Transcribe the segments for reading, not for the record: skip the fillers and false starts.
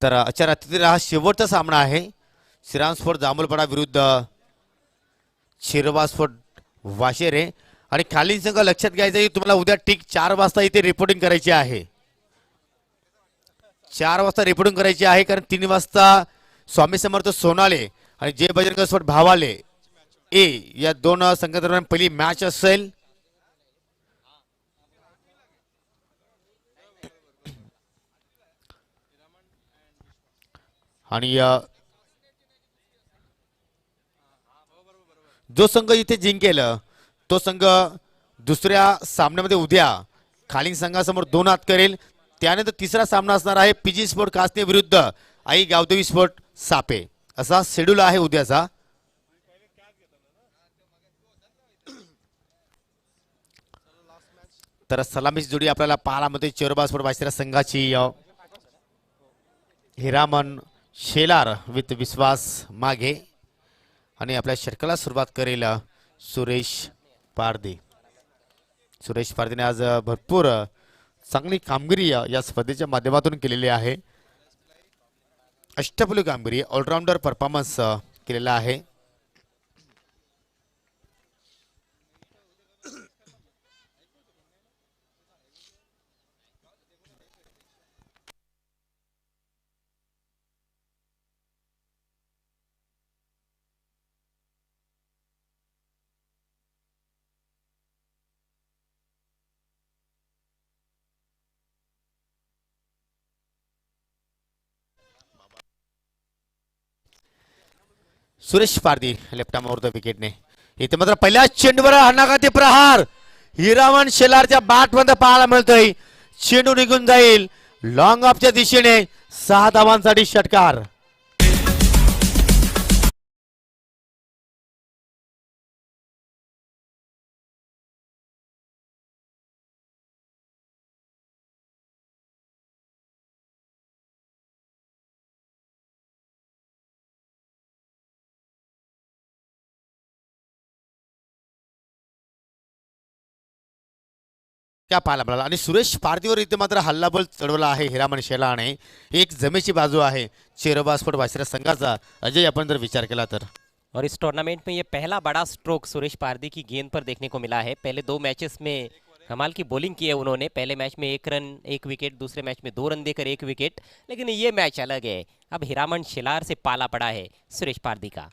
तर आजच्या रात्रीचा हा शेवटचा सामना आहे. श्रीराम स्पोर्ट जांभूळपाडा विरुद्ध शिरवा स्पोर्ट वाशेरे. आणि खालील संघ लक्षात घ्यायचं की तुम्हाला उद्या ठीक 4 वाजता इथे रिपोर्टिंग करायची आहे. 4 वाजता रिपोर्टिंग करायची आहे, कारण 3 वाजता स्वामी समर्थ सोनाले आणि जय बजरंग स्पोर्ट भावाले ए या दोन संघादरम्यान पहिली मॅच असेल. आणि जो संघ इथे जिंकेल तो संघ दुसऱ्या सामन्यामध्ये उद्या खालील संघासमोर 2 हात करेल. त्यानंतर तिसरा सामना असणार आहे पीजी स्पोर्ट कासने विरुद्ध आई गावदेवी स्पोर्ट सापे. असा शेड्यूल आहे उद्याचा. तर सलामीची जोडी आपल्याला पाहायला मिळते चेरोबा स्पोर्ट वाशिरा संघाची हिरामन शेलार विथ विश्वास मागे. आणि आपल्या षटकाला सुरुवात करेल सुरेश पारदी. सुरेश पारदीने आज भरपूर चांगली कामगिरी या स्पर्धेच्या माध्यमातून केलेली आहे. अष्टपैलू कामगिरी, ऑलराऊंडर परफॉर्मन्स केलेला आहे. Suresh Pardi left arm the विकेटने इथे मात्र पहिल्या चेंडूवर हाणाघाती प्रहार हिरामन शेलारच्या बॅट मध्ये पाहायला मिळतोय. चेंडू निघून जाईल लॉंग ऑफच्या दिशेने. 6 धावांसाठी षटकार. क्या पाहायला मिळाला. आणि सुरेश पारदीवर इथे मात्र हल्लाबोल चढवला आहे हिरामन शेलारने. एक जमेची बाजू आहे चेरोबा स्पोर्ट वाशिरा संघाचा. अजय अपन जर विचार केला तर और इस टूर्नामेंट में ये पहला बड़ा स्ट्रोक सुरेश पारदी की गेंद पर देखने को मिला है. पहले 2 मैचेस में कमाल की बॉलिंग की है उन्होंने. पहले मैच में 1 रन 1 विकेट, दूसरे मैच में 2 रन देकर 1 विकेट. लेकिन ये मैच अलग है. अब हिरामन शेलार से पाला पड़ा है सुरेश पारदी का.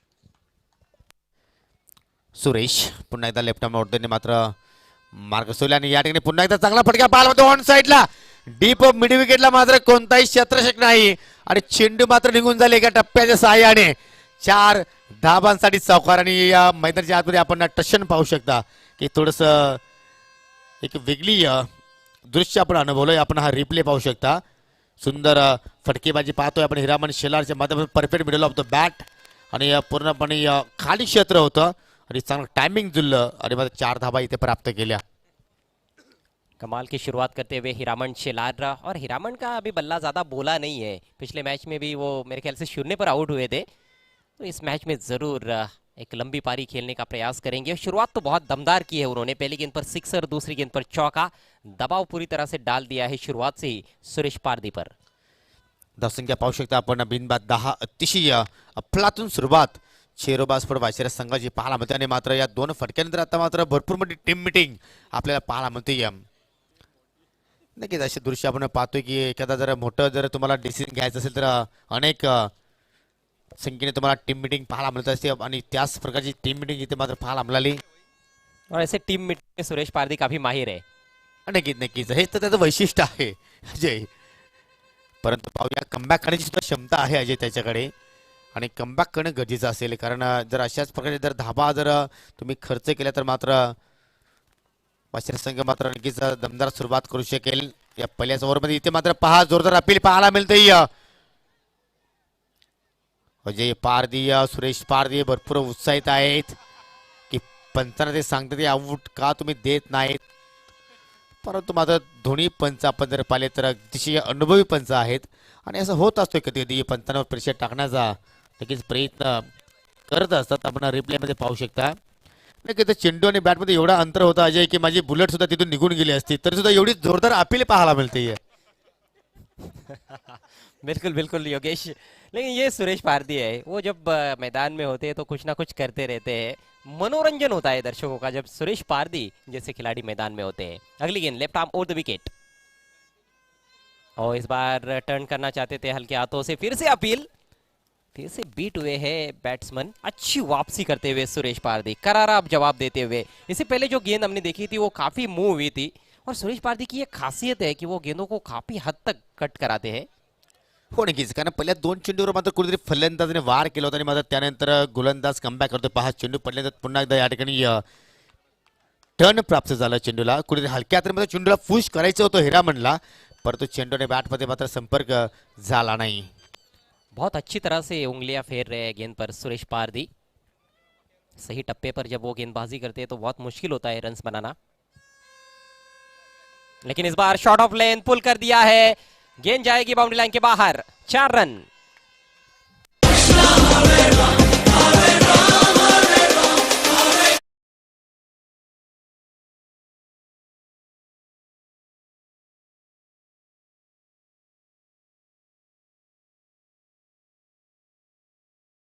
सुरेश पुन्हा एकदा लेफ्ट आर्म ऑर्डरने मात्र मार्ग सोडला. आणि या ठिकाणी पुन्हा एकदा चांगला फटका पाहायला मिळतो ऑन साइडला. डीप ऑफ मिड विकेटला मात्र कोणताही क्षेत्ररक्षक नाही. आणि चेंडू मात्र निघून झाले एका टप्प्याच्या सहाय्याने. 4 धाबांसाठी चौकार. आणि या मैदानाच्या आतमध्ये आपण टशन पाहू शकता की थोडस एक वेगळी दृश्य आपण अनुभवलोय. आपण हा रिप्ले पाहू शकता. सुंदर फटकेबाजी पाहतोय आपण हिरामन शेलारच्या माध्यमातून. Perfect middle of the bat आणि पूर्णपणे खाली क्षेत्र होतं आणि चांगलं टाइमिंग जुळलं आणि मग 4 धाबा इथे प्राप्त केल्या. कमाल की शुरुआत करते हुए हिरामन शेलार. और हिरामन का अभी बल्ला ज़्यादा बोला नहीं है. पिछले मैच में भी वो मेरे ख्याल से 0 पर आउट हुए थे. तो इस मैच में ज़रूर एक लंबी पारी खेलने का प्रयास करेंगे. शुरुआत तो बहुत दमदार की है उन्होंने. पहली गेंद पर सिक्सर, दूसरी गेंद पर चौका. दबाव पूरी तरह से डाल दिया है शुरुआत से ही सुरेश पारदी पर. धावसंख्या पाहू शकता आपण बिनबाद 10. अतिशय अफलातून सुरुवात चेरोबा स्पोर्ट वाशिरा संघाची पाहायला मिळते. आणि मात्र या 2 फटक्यानंतर आता मात्र भरपूर मोठी टीम मिटिंग आपल्याला पाहायला मिळते. नक्कीच असे दृश्य आपण पाहतोय की एखादा जर मोठं जर तुम्हाला डिसिजन घ्यायचं असेल तर अनेक संख्येने तुम्हाला टीम मिटिंग पाहायला मिळत असते. आणि त्याच प्रकारची टीम मिटिंग इथे मात्र पाहायला मिळाली. और ऐसे टीम मीटिंग में सुरेश पारदी काफी माहिर है. नक्कीच नक्कीच हे तर त्याचं वैशिष्ट्य आहे अजय. परंतु पाहूया कमबॅक करण्याची सुद्धा क्षमता आहे अजय त्याच्याकडे. आणि कमबॅक करणं गरजेचं असेल. कारण जर अशाच प्रकारे जर धाबा जर तुम्ही खर्च केला तर मात्र वाशिरा संघ मात्र नक्कीच दमदार सुरुवात करू शकेल या पहिल्याच ओव्हरमध्ये. इथे मात्र पहा जोरदार अपील पाहायला मिळते. अजय पारदी सुरेश पारदी भरपूर उत्साहित आहेत की पंचांना ते सांगतात की आऊट का तुम्ही देत नाहीत. परंतु मात्र दोन्ही पंच आपण जर पाहिले तर अतिशय अनुभवी पंच आहेत. आणि असं होत असतोय कधी कधी पंचांवर प्रेशर टाकण्याचा नक्कीच प्रयत्न करत असतात. आपण रिप्लेमध्ये पाहू शकता. नक्कीच चेंडू आणि बॅटमध्ये एवढा अंतर होता अजय की माझी बुलेट सुद्धा तिथून निघून गेली असती तरी सुद्धा एवढी जोरदार अपील पाहायला मिळते. बिल्कुल बिल्कुल योगेश, लेकिन ये सुरेश पारदी है, वो जब मैदान में होते हैं तो कुछ ना कुछ करते रहते हैं, मनोरंजन होता है दर्शकों का जब सुरेश पारदी जैसे खिलाड़ी मैदान में होते हैं। अगली गेंद left arm over the wicket, और इस बार टर्न करना चाहते थे हल्के हाथों से, फिर से अपील, फिर से बीट हुए हैं बैट्समैन। अच्छी वापसी करते हुए सुरेश पारदी, करारा जवाब देते हुए। इससे पहले जो गेंद हमने देखी थी वो काफी मूव हुई थी, और सुरेश पारदी की ये खासियत है कि वो गेंदों को काफी हद तक कट कराते हैं। हो नक्कीच, कारण पहिल्या 2 चेंडूवर मात्र कुठेतरी फलंदाजाने वार केला होता आणि मात्र त्यानंतर गोलंदाज कमबॅक करतो. पहा चेंडू पडल्यानंतर पुन्हा एकदा या ठिकाणी टर्न प्राप्त झाला चेंडूला. कुठेतरी हलक्या हातामध्ये चेंडूला पुश करायचं होतं हिरामनला, परंतु चेंडूने बॅटमध्ये मात्र संपर्क झाला नाही. बहुत अच्छी तरह से उंगलियां फेर रहे हैं गेंद पर सुरेश पारदी। सही टप्पे पर जब वो गेंदबाजी करते हैं तो बहुत मुश्किल होता है रन्स बनाना, लेकिन इस बार शॉट ऑफ लेंथ पुल कर दिया है, गेंद जाएगी बाउंड्री लाइन के बाहर। 4 रन।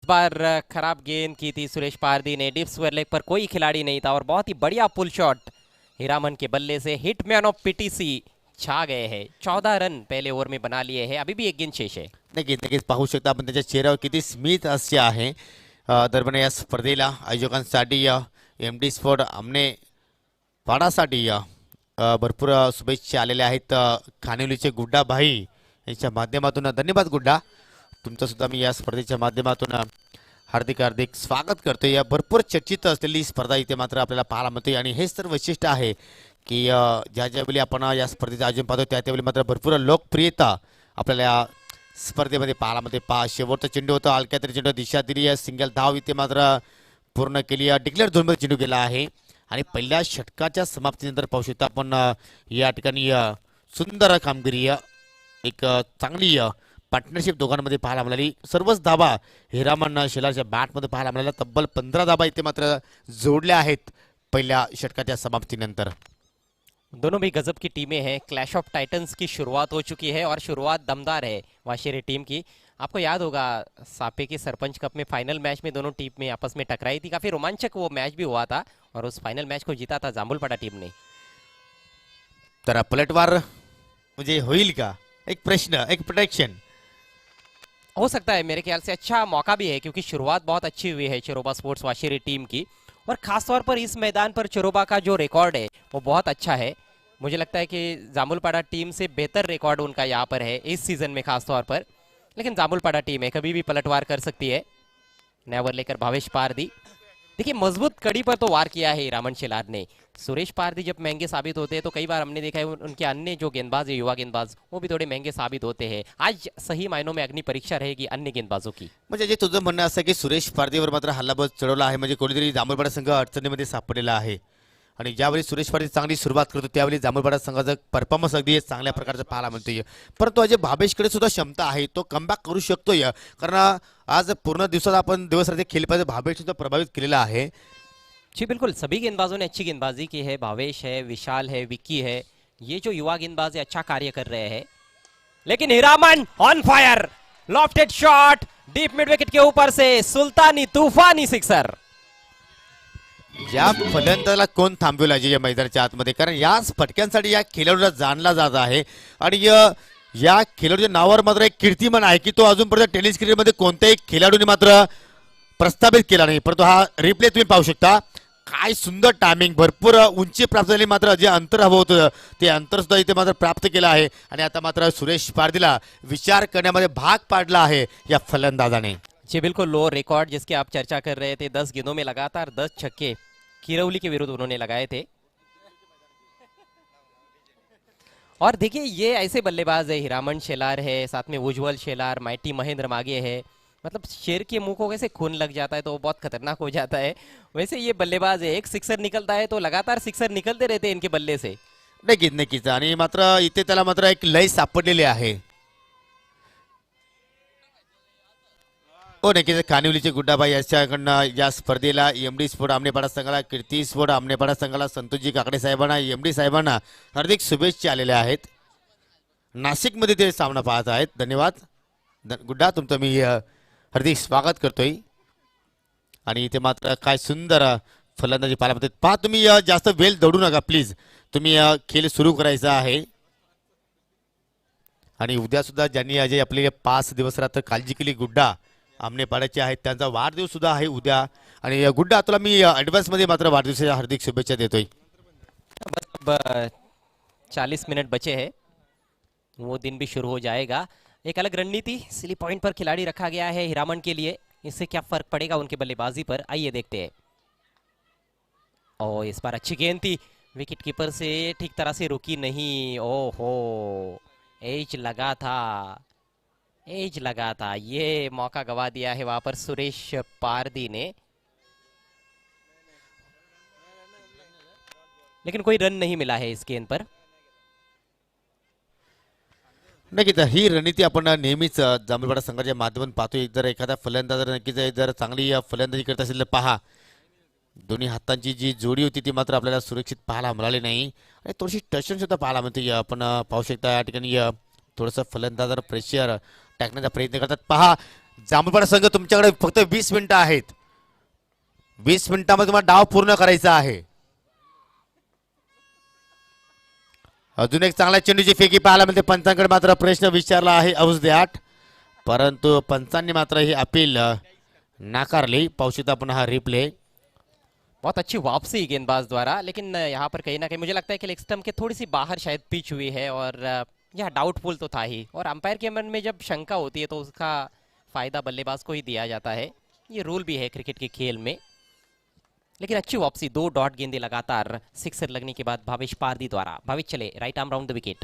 इस बार खराब गेंद की थी सुरेश पारदी ने, डीप स्क्वायर लेग पर कोई खिलाड़ी नहीं था, और बहुत ही बढ़िया पुल शॉट हीरामन के बल्ले से। हिटमैन ऑफ पीटीसी छा गए हैं, 14 रन पहले ओव्हर में बना लिए हैं, अभी भी एक गेंद शेष है। नक्कीच नक्कीच पाहू शकता आपण त्याच्या चेहऱ्यावर किती स्मित हास्य आहे. दरम्यान या स्पर्धेला आयोजकांसाठी एम डी स्पोर्ट आमने पाडासाठी भरपूर शुभेच्छा आलेल्या आहेत. खानिवलीचे गुड्डा भाई यांच्या माध्यमातून धन्यवाद गुड्डा, तुमचं सुद्धा मी या स्पर्धेच्या माध्यमातून हार्दिक हार्दिक स्वागत करतो. या भरपूर चर्चित असलेली स्पर्धा इथे मात्र आपल्याला पाहायला मिळते, आणि हेच तर वैशिष्ट्य आहे की ज्या ज्यावेळी आपण या स्पर्धेचं आयोजन पाहतो त्या त्यावेळी मात्र भरपूर लोकप्रियता आपल्याला या स्पर्धेमध्ये पाहायला मिळते. पहा शेवटचा चेंडू होता, हलक्या तरी चेंडू दिशा दिली आहे, सिंगल धाव इथे मात्र पूर्ण केली. डिक्लेअर झोनमध्ये चेंडू गेला आहे, आणि पहिल्या षटकाच्या समाप्तीनंतर पाहू शकता आपण या ठिकाणी सुंदर कामगिरी, एक चांगली पार्टनरशिप दोघांमध्ये पाहायला मिळाली. सर्वच धाबा हिरामन शेलारच्या बॅटमध्ये पाहायला मिळाल्या. तब्बल 15 धाबा इथे मात्र जोडल्या आहेत पहिल्या षटकाच्या समाप्तीनंतर. दोनों भी गजब की टीमें हैं, क्लैश ऑफ टाइटंस की शुरुआत हो चुकी है, और शुरुआत दमदार है वाशेरी टीम की। आपको याद होगा सापे के सरपंच कप में फाइनल मैच में दोनों टीम में आपस में टकराई थी, काफी रोमांचक वो मैच भी हुआ था, और उस फाइनल मैच को जीता था जांबुलपाड़ा टीम ने। तर पलटवार म्हणजे होईल का, एक प्रश्न, एक प्रोटेक्शन हो सकता है, मेरे ख्याल से अच्छा मौका भी है, क्योंकि शुरुआत बहुत अच्छी हुई है चरोबा स्पोर्ट्स वाशेरी टीम की, और खासतौर पर इस मैदान पर चरोबा का जो रिकॉर्ड है वो बहुत अच्छा है। मुझे लगता है कि जामुलपाड़ा टीम से बेहतर रिकॉर्ड उनका यहाँ पर है इस सीजन में खासतौर पर, लेकिन जामुलपाड़ा टीम है, कभी भी पलटवार कर सकती है। नेवर लेकर भावेश पारदी, देखिए मजबूत कड़ी पर तो वार किया है रामन शेलार ने। सुरेश पारदी जब महंगे साबित होते हैं तो कई बार हमने देखा है उनके अन्य जो गेंदबाज है, युवा गेंदबाज, वो भी थोड़े महंगे साबित होते हैं। आज सही मायनों में अग्नि परीक्षा रहेगी अन्य गेंदबाजों की। म्हणजे जे तुझं म्हणणं असं की सुरेश पारदीवर मात्र हल्लाबोल चढवला आहे, म्हणजे कोणीतरी जांभूळपाडा संघ अडचणीमध्ये सापडलेला आहे, आणि ज्यावेळी सुरेश पारदी चांगली सुरुवात करतो त्यावेळी जांभूळपाडा संघाचा परफॉर्मन्स अगदी चांगल्या प्रकारचा पाहायला मिळतोय. परंतु अजय भावेशकडे सुद्धा क्षमता आहे, तो कमबॅक करू शकतोय, कारण आज पूर्ण दिवसात आपण दिवसरात्री खेळपाचे भावेश सुद्धा प्रभावित केलेला आहे. जी बिल्कुल, सभी गेंदबाजों ने अच्छी गेंदबाजी की है, भावेश है, विशाल है, विक्की है, ये जो युवा गेंदबाज है अच्छा कार्य कर रहे हैं। लेकिन Hiraman on fire, lofted shot deep mid wicket के ऊपर से, सुल्तानी तूफानी सिक्सर। या फलंदाजाला कोण थांबवेल अजय या मैदानाच्या आतमध्ये, कारण याच फटक्यांसाठी या खेळाडूला जाणला जात आहे, आणि या खेळाडूच्या नावावर मात्र एक कीर्तिमान आहे की तो अजूनपर्यंत टेनिस क्रिकेटमध्ये कोणत्याही खेळाडूने मात्र प्रस्थापित केला नाही. परंतु हा रिप्ले तुम्ही पाहू शकता, काय सुंदर टायमिंग, भरपूर उंची प्राप्त झाली, मात्र जे अंतर हवं होतं ते अंतर सुद्धा इथे मात्र प्राप्त केलं आहे, आणि आता मात्र सुरेश पारदीला विचार करण्यामध्ये भाग पाडला आहे या फलंदाजाने. जी बिल्कुल, लो रिकॉर्ड जिसकी आप चर्चा कर रहे थे, 10 गेंदों में लगातार 10 छक्के किरौली के विरुद्ध उन्होंने लगाए थे। और देखिए ये ऐसे बल्लेबाज है, हिरामन शेलार है, साथ में उज्जवल शेलार, माइटी महेंद्र मागे है, मतलब शेर के मुंह को कैसे खून लग जाता है तो वो बहुत खतरनाक हो जाता है, वैसे ये बल्लेबाज है, एक सिक्सर निकलता है तो लगातार सिक्सर निकलते रहते हैं इनके बल्ले से। नक्कीच नक्कीच, आणि मात्र इथे त्याला मात्र एक लय सापडलेली आहे. हो नक्कीच, कानिवलीचे गुड्डाबाई यांच्याकडनं या स्पर्धेला एमडी स्पोर्ट आमनेपाडा संघाला, कीर्ती स्पोर्ट आमनेपाडा संघाला, संतोषजी काकडे साहेबांना, एमडी साहेबांना हार्दिक शुभेच्छा आलेल्या आहेत. नाशिकमध्ये ते सामना पाहत आहेत. धन्यवाद. गुड्डा तुमचं मी हार्दिक स्वागत करतोय. आणि इथे मात्र काय सुंदर फलंदाजी पाहायला मिळते. पहा तुम्ही जास्त वेळ दौडू नका प्लीज. तुम्ही खेळ सुरू करायचा आहे. आणि उद्या सुद्धा ज्यांनी अजय आपले 5 दिवस रात्र काळजी केली गुड्डा आमने पाड्याचे आहेत त्यांचा वाढदिवस सुद्धा आहे उद्या. आणि गुड्डा तुला मी ॲडव्हान्स मध्ये मात्र वाढदिवसाच्या हार्दिक शुभेच्छा देतोय. अब 40 मिनट बचे हैं, वो दिन भी शुरू हो जाएगा. एक अलग रणनीति स्लिप पॉइंट पर खिलाड़ी रखा गया है हीरामन के लिए. इससे क्या फर्क पड़ेगा उनके बल्लेबाजी पर, आइए देखते हैं. और इस बार अच्छी गेंद थी, विकेट कीपर से ठीक तरह से रुकी नहीं. ओहो, एज लगा था, एज लगा था. ये मौका गवा दिया है वहां पर सुरेश पारदी ने. लेकिन कोई रन नहीं मिला है इस गेंद पर. नक्कीच ही रणनीती आपण नेहमीच जांभूळपाडा संघाच्या माध्यमातून पाहतोय. जर एखादा फलंदाज नक्कीच जर चांगली फलंदाजी करत असेल तर पहा दोन्ही हातांची जी जोडी होती ती मात्र आपल्याला सुरक्षित पाहायला मिळाली नाही. आणि थोडीशी टशन सुद्धा पाहायला मिळते. आपण पाहू शकता या ठिकाणी थोडंसं फलंदाजावर प्रेशर टाकण्याचा प्रयत्न करतात. पहा जांभूळपाडा संघ तुमच्याकडे फक्त 20 मिनिटं आहेत. 20 मिनिटांमध्ये तुम्हाला डाव पूर्ण करायचा आहे. अजून एक चांगला चेंडूची फेकी पाहायला मिळते. पंचांकडे मात्र प्रश्न विचारला आहे औषध्याट, परंतु पंचांनी मात्र ही अपील नाकारली. पाहू शकता आपण हा रिप्ले. बहुत अच्छी वापसी गेंदबाज द्वारा, लेकिन यहाँ पर कहीं ना कहीं मुझे लगता है कि लेग स्टंप के थोड़ी सी बाहर शायद पिच हुई है. और यह डाउटफुल तो था ही. और अंपायर के मन में जब शंका होती है तो उसका फायदा बल्लेबाज को ही दिया जाता है. ये रूल भी है क्रिकेट के खेल में. लेकिन अच्छी वापसी, 2 डॉट गेंदे लगातार सिक्सर लगने के बाद भावेश पारदी द्वारा. भावेश चले right arm round the wicket.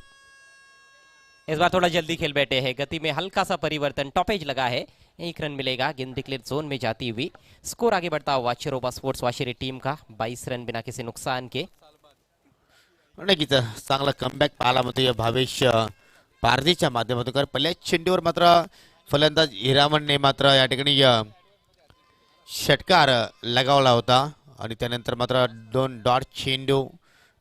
इस बार थोड़ा जल्दी खेल बैठे हैं, गति में हल्का सा परिवर्तन. टॉपेज लगा है, 1 रन मिलेगा. गेंद डिक्लेयर जोन में जाती हुई. स्कोर आगे बढ़ता हुआ चिरोबा स्पोर्ट्स वाशिरी टीम का 22 रन बिना किसी नुकसान के. नक्कीच चांगला कमबॅक पाहायला मिळतोय भावेश पारदीच्या माध्यमातून. कारण पहिल्या चेंडूवर मात्र फलंदाज हिरामनने मात्र या ठिकाणी षटकार लगावला होता. आणि त्यानंतर मात्र 2 डॉट चेंडू,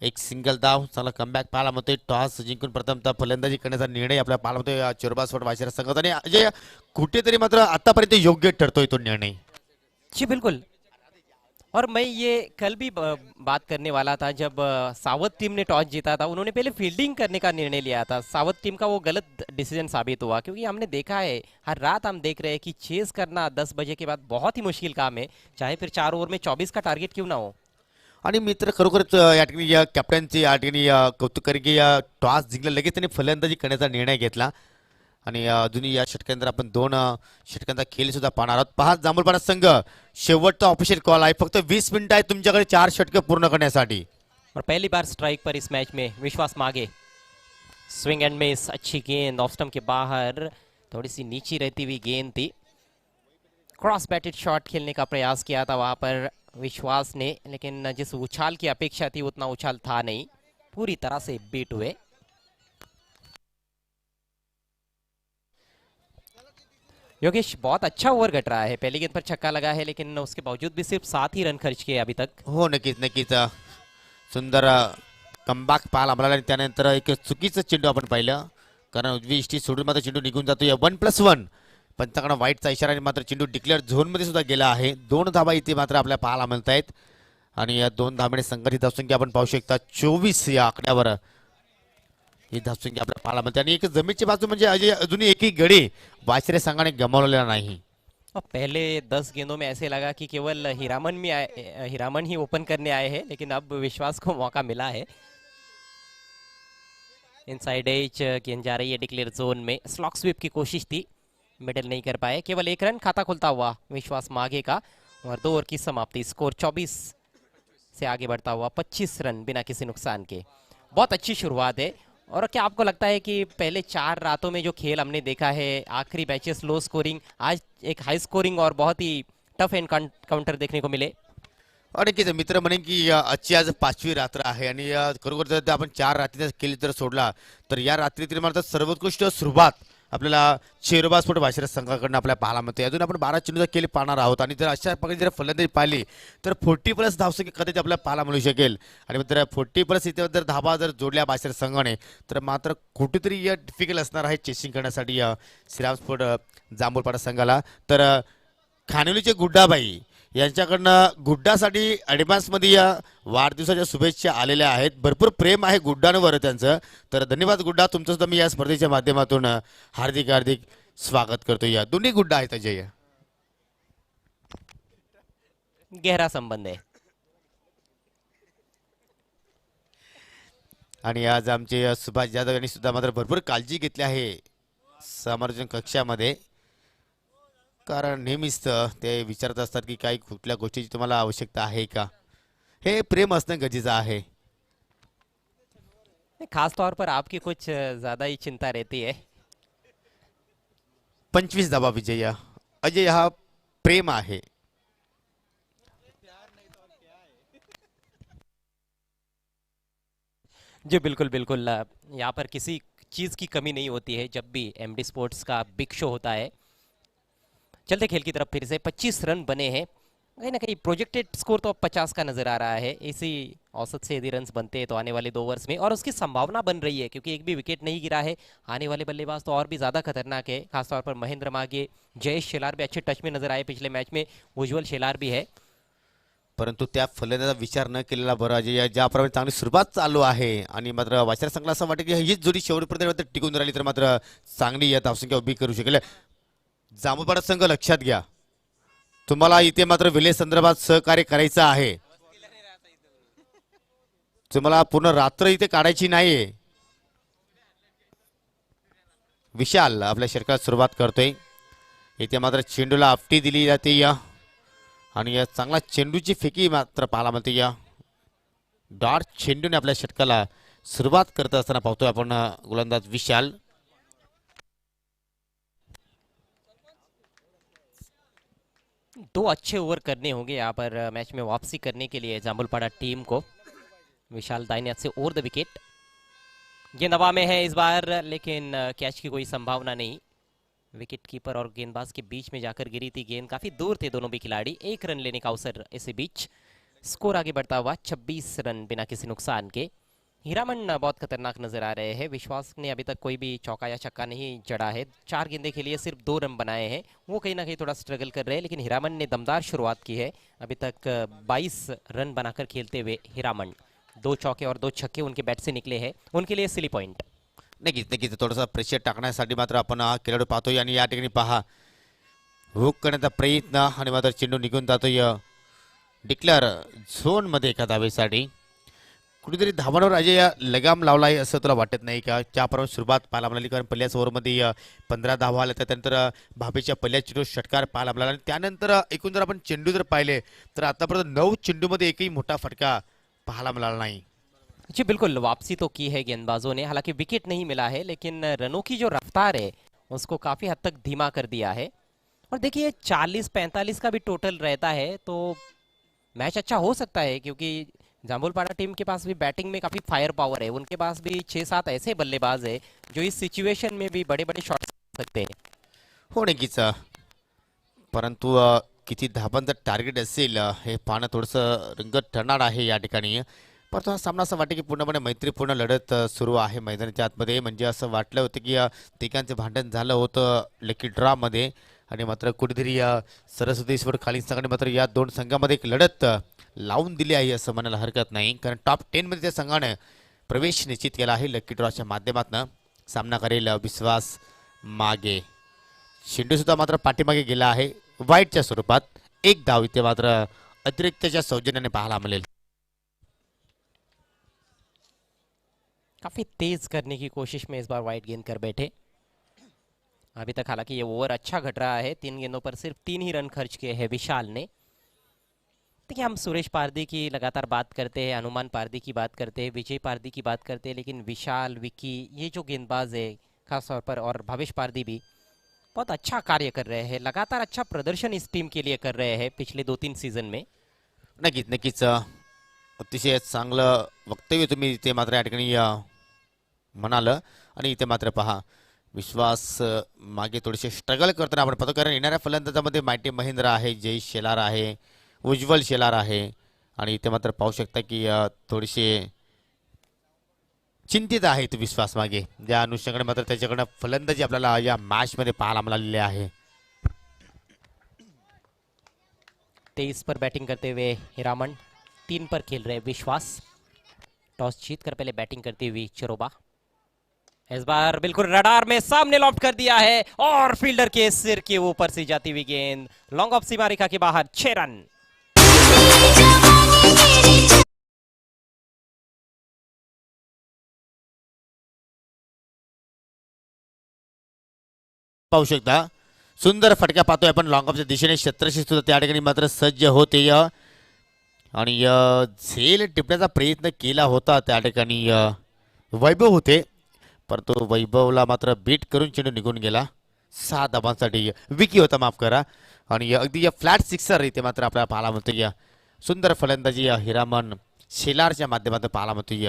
1 सिंगल धाव. चांगला कमबॅक पाहायला मिळतोय. टॉस जिंकून प्रथमतः फलंदाजी करण्याचा निर्णय आपल्याला पाहायला मिळतोय चिरोबा स्पोर्ट्स वाशिरा संघात. आणि अजय कुठेतरी मात्र आतापर्यंत योग्य ठरतोय तो निर्णय. जी बिल्कुल. और मैं ये कल भी बात करने वाला था जब सावत टीम ने टॉस जीता था. उन्होंने पहले फील्डिंग करने का निर्णय लिया था. सावत टीम का वो गलत डिसीजन साबित हुआ, क्योंकि हमने देखा है हर रात हम देख रहे हैं कि चेस करना 10 बजे के बाद बहुत ही मुश्किल काम है, चाहे फिर 4 ओवर में 24 का टारगेट क्यों ना हो. आणि मित्र खरोखरच या ठिकाणी कॅप्टनची या ठिकाणी कौतुक करेन की टॉस जिंकला लगेच त्यांनी फलंदाजी करण्याचा निर्णय घेतला. आणि अजूनही या षटकांतर आपण 2 षटकांचा खेळ सुद्धा पाहणार आहोत. पहा जांभूळपाडा संघ शेवटचा ऑफिशियल कॉल आहे. फक्त 20 मिनिटं आहेत तुमच्याकडे 4 षटके पूर्ण करण्यासाठी. और पहली बार स्ट्राइक पर इस मैच में विश्वास मागे. स्विंग एंड मिस, अच्छी गेंद ऑफ स्टंप के बाहर, थोड़ी सी नीची रहती हुई गेंद थी. क्रॉस बैटेड शॉट खेलने का प्रयास किया था वहां पर विश्वास ने, लेकिन जिस उछाल की अपेक्षा थी उतना उछाल था नहीं. पूरी तरह से बीट हुए. योगेश, बहुत अच्छा ओवर घट रहा है. पहली गेंद पर छक्का लगा है, लेकिन उसके बावजूद भी सिर्फ 7 ही रन खर्च किए अभी तक. हो नक्कीच नक्कीच सुंदर कमबॅक पाहायला मिळाला. आणि त्यानंतर एक चुकीचं चेंडू आपण पाहिलं, कारण उजवी इष्टी सोडून मात्र चेंडू निघून जातो. 1+1 पंचांकडे वाईटचा इशारा. आणि मात्र चेंडू डिक्लेअर झोनमध्ये सुद्धा गेला आहे. 2 धावा इथे मात्र आपल्याला पाहायला मिळत आहेत. आणि या 2 धावांनी संघटित धावसंख्या आपण पाहू शकता 24 या आकड्यावर ही धावसंख्या आपल्याला पाहायला मिळते. आणि एक जमीनची बाजू म्हणजे अजय अजूनही एकही गडी वाशिरे संघाने गमावलेला नाही. और पहले 10 गेंदों में ऐसे लगा कि केवल हीरामन ही ओपन करने आए हैं, लेकिन अब विश्वास को मौका मिला है. इनसाइड एज गेंद जा रही है डिक्लेयर जोन में. स्लॉक स्वीप की कोशिश थी, मिडल नहीं कर पाए. केवल 1 रन खाता खुलता हुआ विश्वास मागे का. और 2 ओवर की समाप्ति. स्कोर 24 से आगे बढ़ता हुआ 25 रन बिना किसी नुकसान के. बहुत अच्छी शुरुआत है. और क्या आपको लगता है कि पहले 4 रातों में जो खेल हमने देखा है, आखिरी मैचेस लो स्कोरिंग, आज एक हाई स्कोरिंग और बहुत ही टफ एंड काउंटर देखने को मिले. आणि की मित्र म्हणे की आजची आज 5वी रात्र आहे. आणि खरोखर जर आपण 4 रात्रीचा खेळ जर सोडला तर या रात्रीतील मात्र सर्वोत्कृष्ट सुरुवात आपल्याला शेरोबा स्पोर्ट वाशिरा संघाकडून आपल्याला पाहायला मिळते. अजून आपण 12 चेंडूचा खेळ पाहणार आहोत आणि जर अशा प्रकारे जर फलंदाजी पाहिली तर 40+ धावसंख्या कदाचित आपल्याला पाहायला मिळू शकेल. आणि जर 40+ इथे जर धाबा जर जोडल्या वाशिरा संघाने तर मात्र कुठेतरी डिफिकल्ट असणार आहे चेसिंग करण्यासाठी श्रीराम स्पोर्ट जांभूळपाडा संघाला. तर खानोलीचे गुड्डाबाई यांच्याकडनं गुड्डासाठी ॲडव्हान्समध्ये या वाढदिवसाच्या शुभेच्छा आलेल्या आहेत. भरपूर प्रेम आहे गुड्डांवर त्यांचं. तर धन्यवाद गुड्डा, तुमचं सुद्धा मी या स्पर्धेच्या माध्यमातून हार्दिक हार्दिक स्वागत करतो. या दोन्ही गुड्डा आहेत अजय. गहरा संबंध है. आणि आज आमचे सुभाष जाधव यांनी सुद्धा मात्र भरपूर काळजी घेतली आहे समालोचन कक्षामध्ये. कारण नेहमीच ते विचारत असतात की काही कुठल्या गोष्टीची तुम्हाला आवश्यकता आहे का. हे प्रेम असणं गरजेचं आहे. खास तौर पर आपकी कुछ ज्यादा ही चिंता रहती है. 25 धावा विजय. अजय हा प्रेम आहे. जी बिल्कुल बिल्कुल, यहाँ पर किसी चीज़ की कमी नहीं होती है जब भी एमडी स्पोर्ट्स का बिग शो होता है. चलते खेल की तरफ फिर से 25 रन बने हैं. कहीं ना कहीं प्रोजेक्टेड स्कोर तो अब 50 का नजर आ रहा है. इसी औसत से यदि रन्स बनते हैं तो आने वाले 2 ओवर्स में, और उसकी संभावना बन रही है क्योंकि एक भी विकेट नहीं गिरा है. आने वाले बल्लेबाज तो और भी ज़्यादा खतरनाक है. खासतौर पर महेंद्र मागे, जयेश शेलार भी अच्छे टच में नजर आए पिछले मैच में. उज्ज्वल शेलार भी है. परंतु त्या फलंदाजाचा विचार न केलेला बरा अजय. ज्याप्रमाणे चांगली सुरुवात चालू आहे आणि मात्र वाशिरा संघाला असं वाटतं की हीच जोडी शेवटपर्यंत टिकून राहिली तर मात्र चांगली या धावसंख्या उभी करू शकेल. जांभूळपाडा संघ लक्षात घ्या, तुम्हाला इथे मात्र विलेज संदर्भात सहकार्य करायचं आहे. तुम्हाला पूर्ण रात्र इथे काढायची नाहीये. विशाल आपल्या षटकात सुरुवात करतोय. इथे मात्र चेंडूला आपटी दिली जाते या आणि या चांगला चेंडूची फेकी मात्र पाहायला मिळते. या डॉट चेंडूने आपल्या षटकाला सुरुवात करत असताना पाहतोय आपण गोलंदाज विशाल. दो अच्छे ओवर करने होंगे यहाँ पर मैच में वापसी करने के लिए जाम्बुलपाड़ा टीम को. विशाल दाहिने हाथ से ओवर द विकेट. गेंद हवा में है इस बार, लेकिन कैच की कोई संभावना नहीं. विकेट कीपर और गेंदबाज के बीच में जाकर गिरी थी गेंद. काफी दूर थे दोनों भी खिलाड़ी. 1 रन लेने का अवसर इसी बीच. स्कोर आगे बढ़ता हुआ 26 रन बिना किसी नुकसान के. हीरामन बहुत खतरनाक नजर आ रहे हैं. विश्वास ने अभी तक कोई भी चौका या छक्का नहीं जड़ा है. 4 गेंदे के लिए सिर्फ 2 रन बनाए हैं. वो कहीं ना कहीं थोड़ा स्ट्रगल कर रहे हैं, लेकिन हीरामन ने दमदार शुरुआत की है. अभी तक 22 रन बनाकर खेलते हुए हीरामन, 2 चौके और 2 छक्के उनके बैट से निकले हैं. उनके लिए सिली पॉइंट. नक्कीच नक्कीच थोडासा प्रेशर टाकण्यासाठी मात्र आपण हा खेळाडू पाहतोय आणि या ठिकाणी पहा हुक करण्याचा प्रयत्न आणि मात्र चेंडू निघून जातोय डिक्लेअर झोन मध्ये एका धावेसाठी. कुठेतरी धावांवर अजय लगाम लावला आहे असं तुला वाटत नाही का. ज्याप्रमाणे सुरुवात पाहायला मिळाली, कारण पहिल्याच ओव्हरमध्ये 15 धावा आल्या, त्यानंतर भाभेच्या पहिल्या चेंडू षटकार पाहायला मिळाला आणि त्यानंतर एकूण जर आपण चेंडू जर पाहिले तर आतापर्यंत 9 चेंडूमध्ये एकही मोठा फटका पाहायला मिळाला नाही. जी बिल्कुल, वापसी तो की है गेंदबाजों ने. हालांकि विकेट नहीं मिला है, लेकिन रनों की जो रफ्तार है उसको काफ़ी हद तक धीमा कर दिया है. और देखिए 40-45 का भी टोटल रहता है तो मैच अच्छा हो सकता है, क्योंकि जाम्बुलपाड़ा टीम के पास भी बैटिंग में काफ़ी फायर पावर है. उनके पास भी 6-7 ऐसे बल्लेबाज है जो इस सिचुएशन में भी बड़े बड़े शॉट्स सकते हैं. हो नक्कीच. परंतु किती धाबांचं टार्गेट असेल हे पाहणं थोडंसं रंगत ठरणार आहे या ठिकाणी. परंतु हा सामना असं वाटतं की पूर्णपणे मैत्रीपूर्ण लढत सुरू आहे मैदानाच्या आतमध्ये. म्हणजे असं वाटलं होतं की तिघांचं भांडण झालं होतं लकी ड्रॉमध्ये आणि मात्र कुठेतरी सरस्वतीश्वर खाली संघाने मात्र या 2 संघामध्ये एक लढत लावून दिली आहे असं म्हणायला हरकत नाही. कारण टॉप 10 मध्ये त्या संघाने प्रवेश निश्चित केला आहे. लकी ड्रॉच्या माध्यमातून सामना करेल विश्वास मागे. चेंडू सुद्धा मात्र पाठीमागे गेला आहे वाईटच्या स्वरूपात. 1 धाव इथे मात्र अतिरिक्तच्या सौजन्याने पाहायला मिळेल. काफ़ी तेज करने की कोशिश में इस बार वाइड गेंद कर बैठे. अभी तक हालांकि ये ओवर अच्छा घट रहा है. 3 गेंदों पर सिर्फ 3 ही रन खर्च किए हैं विशाल ने. देखिए, हम सुरेश पारदी की लगातार बात करते हैं, हनुमान पारदी की बात करते हैं, विजय पारदी की बात करते हैं, लेकिन विशाल, विकी, ये जो गेंदबाज है खासतौर पर, और भवेश पारदी भी बहुत अच्छा कार्य कर रहे हैं. लगातार अच्छा प्रदर्शन इस टीम के लिए कर रहे हैं पिछले 2-3 सीजन में. नक्कीच नक्कीच अतिशय चांगलं वक्तव्य तुम्ही इथे मात्र या ठिकाणी म्हणाल. आणि इथे मात्र पहा विश्वास मागे थोडेसे स्ट्रगल करताना आपण पाहतो, कारण येणाऱ्या फलंदाजामध्ये माइटी महेंद्र आहे, जय शेलार आहे, उज्ज्वल शेलार आहे आणि इथे मात्र पाहू शकता की थोडेसे चिंतित आहेत विश्वास मागे, ज्या अनुषंगाने मात्र त्याच्याकडनं फलंदाजी आपल्याला या मॅचमध्ये पाहायला मिळालेली आहे. 23 पर बैटिंग करते हुए हीरामन, 3 पर खेल रहे विश्वास. टॉस जीत कर पहले बैटिंग करती हुई चिरोबा. इस बार बिल्कुल रडार में सामने लॉफ्ट कर दिया है और फील्डर के सिर के ऊपर से जाती हुई गेंद लॉन्ग ऑफ सीमा रेखा के बाहर. 6 रन. पाहू शकता सुंदर फटका पाहतोय आपण लॉंग ऑफच्या दिशेने. क्षेत्रशी सुद्धा त्या ठिकाणी मात्र सज्ज होते आणि झेल टिपण्याचा प्रयत्न केला होता त्या ठिकाणी वैभव होते, परंतु वैभवला मात्र बीट करून चेंडू निघून गेला. 6 धावांसाठी विकी होता, माफ करा. आणि अगदी फ्लॅट सिक्सर इथे मात्र आपल्याला पाहायला मिळतोय. सुंदर फलंदाजी हिरामन शेलारच्या माध्यमातून पाहायला मिळतोय.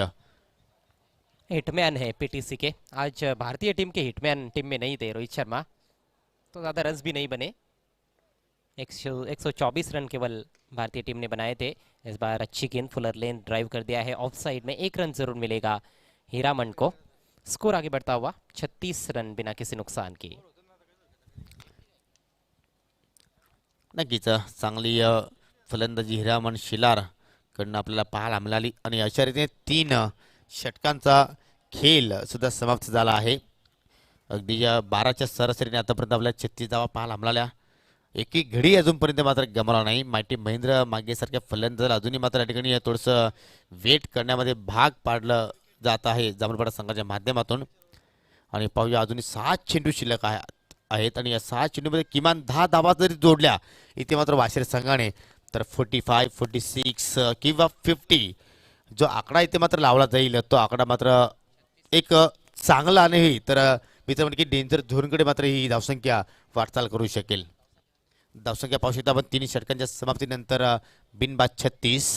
हिटमैन है पीटीसी के. आज भारतीय टीम के हिटमैन टीम में नहीं थे रोहित शर्मा, तो ज़्यादा रन्स भी नहीं बने. 124 रन केवल भारतीय टीम ने बनाए थे. इस बार अच्छी गेंद फुलर लेन ड्राइव कर दिया है ऑफ साइड में. 1 रन जरूर मिलेगा हीरामन को. स्कोर आगे बढ़ता हुआ 36 रन बिना किसी नुकसान के. नक्कीच चांगली फलंदाजी हिरामन शेलार कडनं आपल्याला पाहायला मिळाली आणि अशा रीतीने 3 षटकांचा खेळ सुद्धा समाप्त झाला आहे. अगदी 12च्या सरासरीने आतापर्यंत आपल्याला 36 धावा पाहायला मिळाल्या. एकही घडी अजूनपर्यंत मात्र गमावला नाही. माइटी महेंद्र मागेसारख्या फलंदाजाला अजूनही मात्र या ठिकाणी थोडंसं वेट करण्यामध्ये भाग पाडलं जात आहे जांभूळपाडा संघाच्या माध्यमातून. आणि पाहूया अजूनही 6 चेंडू शिल्लक आहेत आणि या 6 चेंडूमध्ये किमान 10 धावा जरी जोडल्या इथे मात्र वाशिर संघाने तर 45, 46 किंवा 50 जो आकडा इथे मात्र लावला जाईल तो आकडा मात्र एक चांगला नाही तर मित्र म्हणजे की डेंजर झोनकडे मात्र ही धावसंख्या वाटचाल करू शकेल. धावसंख्या पाहू शकता आपण 3 षटकांच्या समाप्तीनंतर बिनबाद 36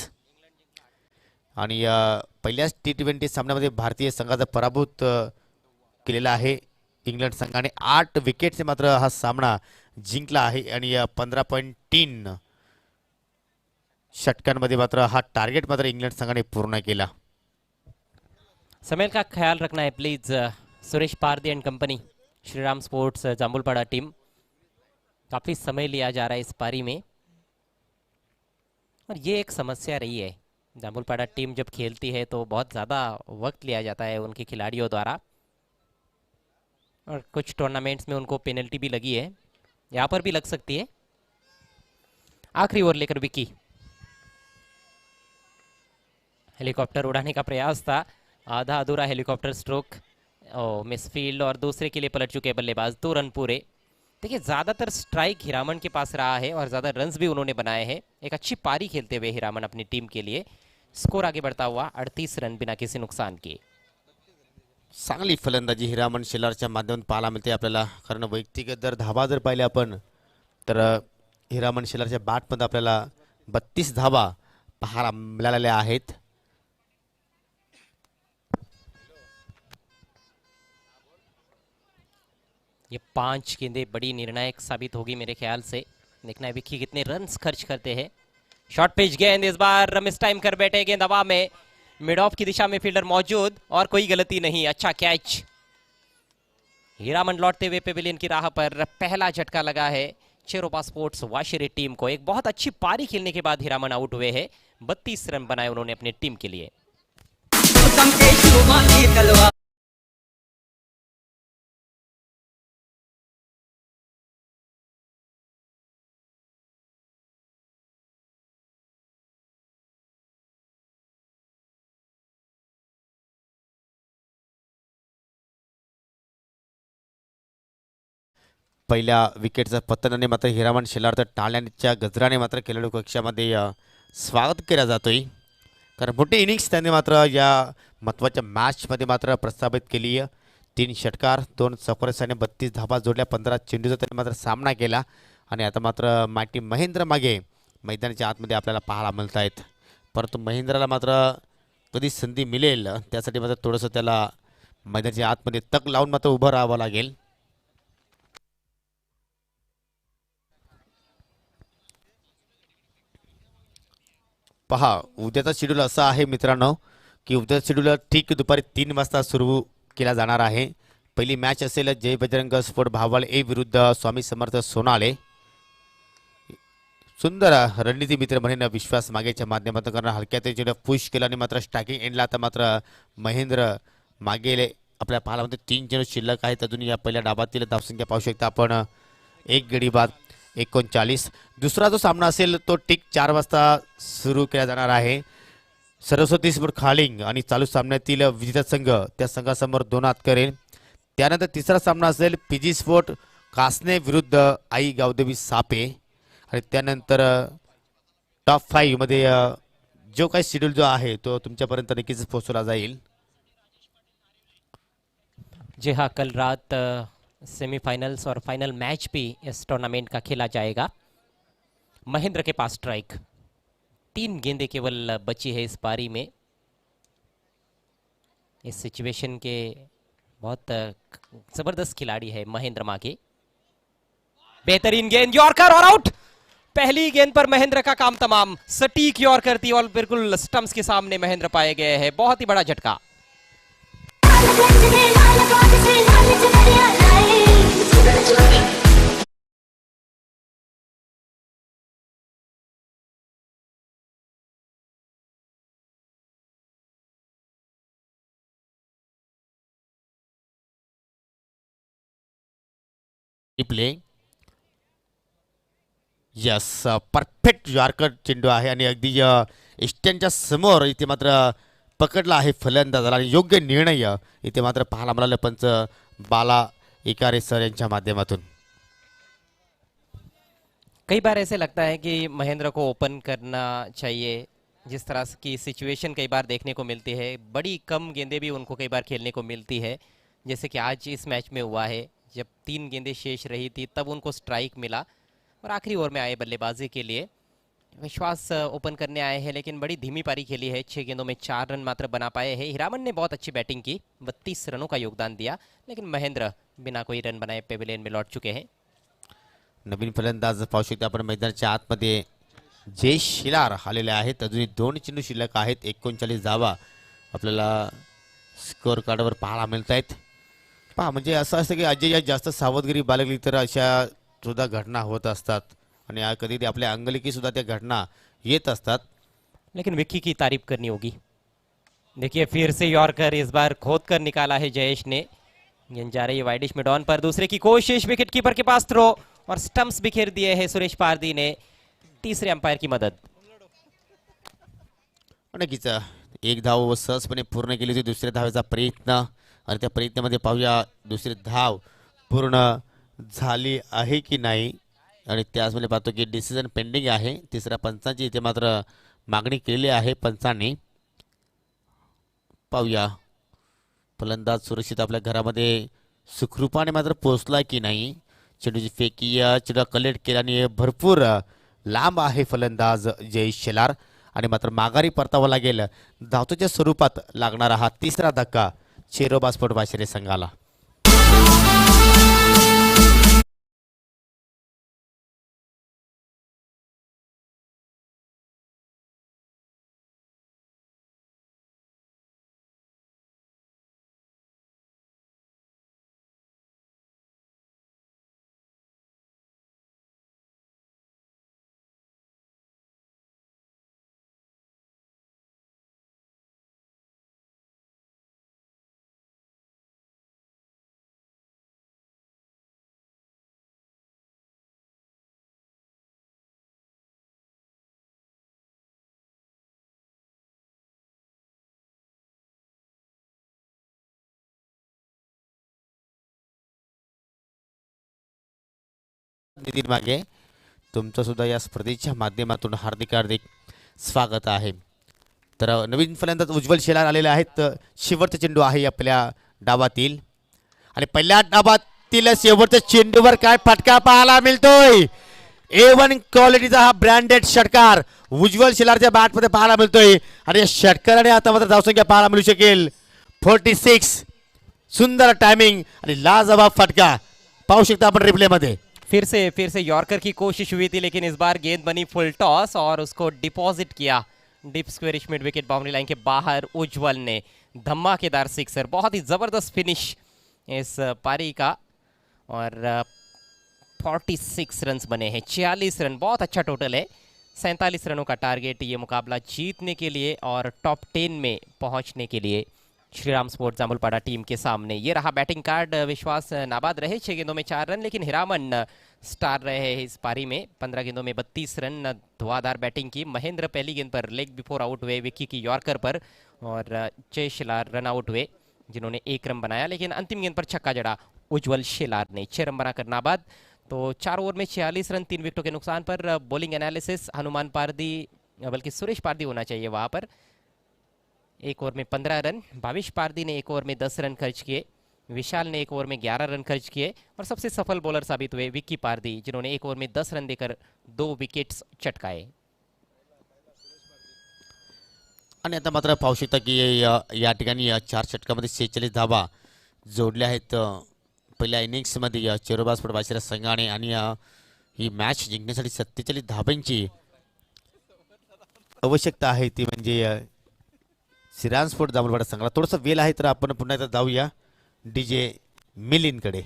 आणि पहिल्याच T20 सामन्यामध्ये भारतीय संघाचा पराभूत केलेला आहे. इंग्लंड संघाने 8 विकेटने मात्र हा सामना जिंकला आहे आणि 15.3 षटकांमध्ये मात्र हा टार्गेट मात्र इंग्लंड संघाने पूर्ण केला. समय का ख्याल रखना है please. Suresh Pardi and company, Shriram sports Jambulpada team. काफ़ी समय लिया जा रहा है इस पारी में और ये एक समस्या रही है. जांबुलपाड़ा टीम जब खेलती है तो बहुत ज़्यादा वक्त लिया जाता है उनके खिलाड़ियों द्वारा और कुछ टूर्नामेंट्स में उनको पेनल्टी भी लगी है, यहाँ पर भी लग सकती है. आखिरी ओवर लेकर विकी. हेलीकॉप्टर उड़ाने का प्रयास था, आधा अधूरा हेलीकॉप्टर स्ट्रोक, मिसफील्ड और दूसरे के लिए पलट चुके बल्लेबाज. 2 रन पूरे. देखिए ज़्यादातर स्ट्राइक हीरामन के पास रहा है और ज़्यादा रन्स भी उन्होंने बनाए हैं. एक अच्छी पारी खेलते हुए हीरामन अपनी टीम के लिए. स्कोर आगे बढ़ता हुआ 38 रन बिना किसी नुकसान के. चांगली फलंदाजी हिरामन शेलारच्या माध्यमातून पाहायला मिळते आपल्याला, कारण वैयक्तिक जर धावा जर पाहिल्या आपण तर हिरामन शेलारच्या बॅटमध्ये आपल्याला 32 धावा पाहायला मिळालेल्या आहेत. ये 5 गेंदें बड़ी निर्णायक साबित होगी मेरे ख्याल से. देखना है विकी कितने रन्स खर्च करते हैं. शॉर्ट पिच गेंद, इस बार मिस टाइम कर बैठे. गेंद हवा में, मिड ऑफ की दिशा में फील्डर मौजूद और कोई गलती नहीं. अच्छा कैच. हीरामन लौटते हुए पेविलियन की राह पर पहला झटका लगा है चेरोपा स्पोर्ट्स वाशिरे टीम को. एक बहुत अच्छी पारी खेलने के बाद हीरामन आउट हुए हैं. 32 रन बनाए उन्होंने अपनी टीम के लिए. पहिल्या विकेटचा पतनाने मात्र हिरामन शेलार तर टाळ्यांच्या गजराने मात्र खेळाडू कक्षामध्ये स्वागत केला जातोय, कारण मोठी इनिंग्स त्यांनी मात्र या महत्त्वाच्या मॅचमध्ये मात्र प्रस्थापित केली. 3 षटकार 2 चौकारसाने 32 धावा जोडल्या. 15 चेंडूचा त्यांनी मात्र सामना केला आणि आता मात्र माइटी महेंद्र मागे मैदानाच्या आतमध्ये आपल्याला पाहायला मिळत आहेत. परंतु महेंद्रला मात्र कधी संधी मिळेल त्यासाठी मात्र थोडंसं त्याला मैदानाच्या आतमध्ये तग लावून मात्र उभं राहावं लागेल. पहा उद्याचा शेड्यूल असा आहे मित्रांनो की उद्याचा शेड्यूल ठीक दुपारी 3 वाजता सुरू केला जाणार आहे. पहिली मॅच असेल जय बजरंग स्पोर्ट भावल ए विरुद्ध स्वामी समर्थ सोनाले. सुंदर रणनीती मित्र म्हणेन विश्वास मागेच्या माध्यमातून कारण हलक्या त्याच्या पुश केला आणि मात्र स्टॅकिंग एंडला आता मात्र महेंद्र मागेले आपल्या पाहालामध्ये 3 चेंडू शिल्लक आहेत अजून. या पहिल्या डाबातील धावसंख्या पाहू शकता आपण 1 गडी बाद 39. दुसरा जो सामना असेल तो ठीक 4 वाजता सुरू केला जाणार आहे. सरस्वती स्पोर्ट खालिंग आणि चालू सामन्यातील विजेता संघ त्या संघासमोर 2 हात करेल. त्यानंतर तिसरा सामना असेल पीजी स्पोर्ट कासने विरुद्ध आई गावदेवी सापे. आणि त्यानंतर टॉप 5 मध्ये जो काही शेड्यूल जो आहे तो तुमच्यापर्यंत नक्कीच पोहोचवला जाईल. जी हाँ, कल रात सेमीफाइनल्स और फाइनल मैच भी इस टूर्नामेंट का खेला जाएगा. महेंद्र के पास स्ट्राइक, 3 गेंदें केवल बची है इस पारी में. इस सिचुएशन के बहुत जबरदस्त खिलाड़ी है महेंद्र मागे. बेहतरीन गेंद, यॉर्कर और आउट. पहली गेंद पर महेंद्र का काम तमाम. सटीक यॉर्कर थी और बिल्कुल स्टंप्स के सामने महेंद्र पाए गए हैं. बहुत ही बड़ा झटका. प्ले यस परफेक्ट यॉर्कर चेंडू आहे आणि अगदी स्टँडच्या समोर इथे मात्र पकडला आहे फलंदाजाला आणि योग्य निर्णय इथे मात्र पाहायला मिळालं पंच बाला इकारे सर यांच्या माध्यमातून. कई बार ऐसे लगता है कि महेंद्र को ओपन करना चाहिए. जिस तरह की सिचुएशन कई बार देखने को मिलती है, बड़ी कम गेंदें भी उनको कई बार खेलने को मिलती है, जैसे कि आज इस मैच में हुआ है. जब 3 गेंदें शेष रही थी तब उनको स्ट्राइक मिला और आखिरी ओवर में आए बल्लेबाजी के लिए. विश्वास ओपन करने आए हैं लेकिन बड़ी धीमी पारी खेली है. 6 गेंदों में 4 रन मात्र बना पाए हैं. हीरामन ने बहुत अच्छी बैटिंग की, 32 रनों का योगदान दिया, लेकिन महेंद्र बिना कोई रन बनाए पेविलियन में लौट चुके हैं. नवीन फलंदाज पाहू शकता आपण मैदानाच्या आतमध्ये जय शिलार आलेले आहेत. अजूनही 2 चेंडू शिल्लक आहेत. 39 धावा आपल्याला स्कोअर कार्डवर पाहायला मिळत आहेत. पहा म्हणजे असं असतं की अजय जास्त सावधगिरी बाळगली तर अशा सुद्धा घटना होत असतात आणि कधी आपल्या अंगलिकी सुद्धा त्या घटना येत असतात. लेकिन विक्की की तारीफ करनी होगी. देखिए फिर से यॉर्कर इस बार खोद कर निकाला है जयेश ने. गेंद जा रही है वाइडिश मिड ऑन पर. दूसरे की कोशिश, विकेट कीपर के पास थ्रो और स्टंप्स बिखेर दिए हैं सुरेश पारदी ने. तीसरे अंपायर की मदद. नक्कीच एक धाव सहजपणे पूर्ण केली होती. दुसऱ्या धावेचा प्रयत्न आणि त्या प्रयत्नामध्ये पाहूया दुसरी धाव पूर्ण झाली आहे की नाही. आणि त्याचमध्ये पाहतो की डिसिजन पेंडिंग आहे. तिसऱ्या पंचांची इथे मात्र मागणी केलेली आहे पंचांनी. पाहूया फलंदाज सुरक्षित आपल्या घरामध्ये सुखरूपाने मात्र पोहोचला की नाही. चेंडूची फेकी चेंडू कलेक्ट केला आणि भरपूर लांब आहे फलंदाज जय शेलार आणि मात्र माघारी परतावा लागेल. धावतोच्या स्वरूपात लागणारा हा तिसरा धक्का चेरोबा स्पोर्ट वाशिरे संघाला. नितीन मागे तुमचं सुद्धा या स्पर्धेच्या माध्यमातून हार्दिक हार्दिक स्वागत आहे. तर नवीन फलंदाज उज्ज्वल शेलार आलेले आहेत. शेवटचा चेंडू आहे आपल्या डावातील आणि पहिल्या डावातील शेवटच्या चेंडूवर काय फटका पाहायला मिळतोय. A1 क्वालिटीचा हा ब्रँडेड षटकार उज्ज्वल शेलारच्या बॅटमध्ये पाहायला मिळतोय आणि या षटकाराने आता मात्र धावसंख्या पाहायला मिळू शकेल 46. सुंदर टायमिंग आणि लाजवाब फटका पाहू शकता आपण रिप्ले मध्ये. फिर से यॉर्कर की कोशिश हुई थी, लेकिन इस बार गेंद बनी फुल टॉस और उसको डिपॉजिट किया deep squarish mid wicket boundary line के बाहर. उज्जवल ने धमाकेदार सिक्सर, बहुत ही जबरदस्त फिनिश इस पारी का. और 46 रन बने हैं, 46 रन बहुत अच्छा टोटल है. 47 रनों का टारगेट ये मुकाबला जीतने के लिए और टॉप 10 में पहुंचने के लिए श्रीराम स्पोर्ट्स जामुलपाड़ा टीम के सामने. ये रहा बैटिंग कार्ड. विश्वास नाबाद रहे 6 गेंदों में 4 रन, लेकिन हिरामन स्टार रहे हैं इस पारी में. 15 गेंदों में 32 रन, धुआंधार बैटिंग की. महेंद्र पहली गेंद पर लेग बिफोर आउट हुए विक्की की यॉर्कर पर, और जय शिलार रन आउट हुए जिन्होंने 1 रन बनाया, लेकिन अंतिम गेंद पर छक्का जड़ा उज्जवल शिलार ने. 6 रन बनाकर नाबाद. तो 4 ओवर में 46 रन, 3 विकेटों के नुकसान पर. बॉलिंग एनालिसिस हनुमान पारदी, बल्कि सुरेश पारदी होना चाहिए वहां पर. 1 ओवर में 15 रन. भाविश पारदी ने 1 ओवर में 10 रन खर्च किए. विशाल ने 1 ओवर में 11 रन खर्च किए. और सबसे सफल बॉलर साबित हुए विक्की पारदी, जिन्होंने 1 ओवर में 10 रन देकर 2 विकेट्स चटकाए. आणि आता मात्र पाहू शकता की या ठिकाणी 4 षटकामध्ये 46 धावा जोडल्या आहेत पहिल्या इनिंग्समध्ये चिरोबा स्पोर्ट बाशिरा संघाने. आणि ही मॅच जिंकण्यासाठी 47 धावांची आवश्यकता आहे, ती म्हणजे श्रीराम स्पोर्ट जामुलपाडा संघाला. थोडंसं वेळ आहे, तर आपण पुन्हा एकदा जाऊया DJ मिलिंदकडे.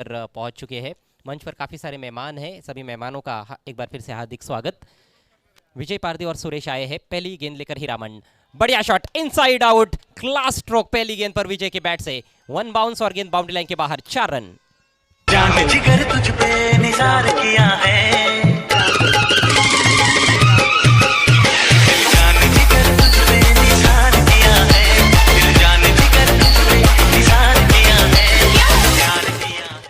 पर पहुंच चुके हैं. मंच पर काफी सारे मेहमान हैं. सभी मेहमानों का एक बार फिर से हार्दिक स्वागत. विजय पारदी और सुरेश आए हैं. पहली गेंद लेकर हीरामन, बढ़िया shot, inside out, class stroke पहली गेंद पर विजय के बैट से. 1 बाउंस और गेंद बाउंड्री लाइन के बाहर. 4 रन. जान जिगर तुझ पे निसार किया है, जान जिगर तुझ पे निसार किया है, दिल जान जिगर तुझ पे निसार किया है, प्यार किया है.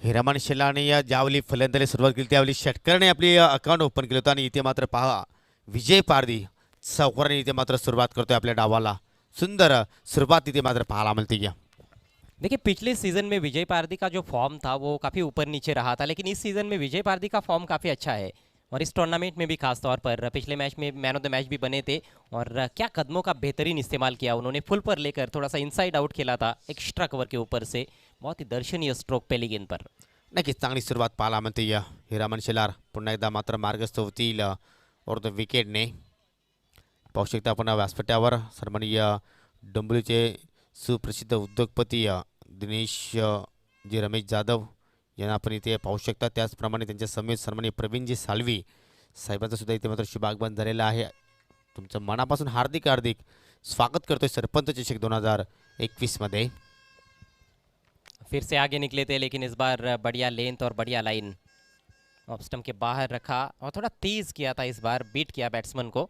हिरामन शेलाने या ज्यावेळी फलंदाजीला सुरुवात केली त्यावेळी षटकरने आपली अकाउंट ओपन केलं होतं. आणि इथे मात्र पहा विजय पारदी सावकाराने इथे मात्र सुरुवात करतोय आपल्या डावाला. सुंदर सुरुवात इथे मात्र पाहायला मिळते. देखिए, पिछले सीजन में विजय पारदी का जो फॉर्म था वो काफ़ी ऊपर नीचे रहा था, लेकिन इस सीज़न में विजय पारदी का फॉर्म काफ़ी अच्छा है. और इस टूर्नामेंट में भी खास तौर पर पिछले मैच में मैन ऑफ द मैच भी बने थे. और क्या कदमों का बेहतरीन इस्तेमाल किया उन्होंने. फुल पर लेकर थोड़ा सा इनसाइड आउट खेला था एक्स्ट्रा कवर के ऊपर से. बहुत ही दर्शनीय स्ट्रोक पहली गेंद पर. नक्कीच चांगली सुरुवात पाहायला मिळते. हिरामन शेलार पुन्हा एकदा मात्र मार्गस्थ होतील और द विकेटने पाहू शकता आपण व्यासपीठावर सन्माननीय डोंबिवलीचे सुप्रसिद्ध उद्योगपती दिनेश जी रमेश जाधव यांना आपण इथे पाहू शकता. त्याचप्रमाणे त्यांच्या समेत सन्माननीय प्रवीणजी साळवी साहेबांचं सुद्धा इथे मात्र शुभ आगमन झालेलं आहे. तुमचं मनापासून हार्दिक हार्दिक स्वागत करतोय सरपंच चषक 2021 मध्ये. फिर से आगे निकले थे लेकिन इस बार बढ़िया लेंथ और बढ़िया लाइन ऑफ स्टंप के बाहर रखा और थोड़ा तेज किया था. इस बार बीट किया बैट्समैन को.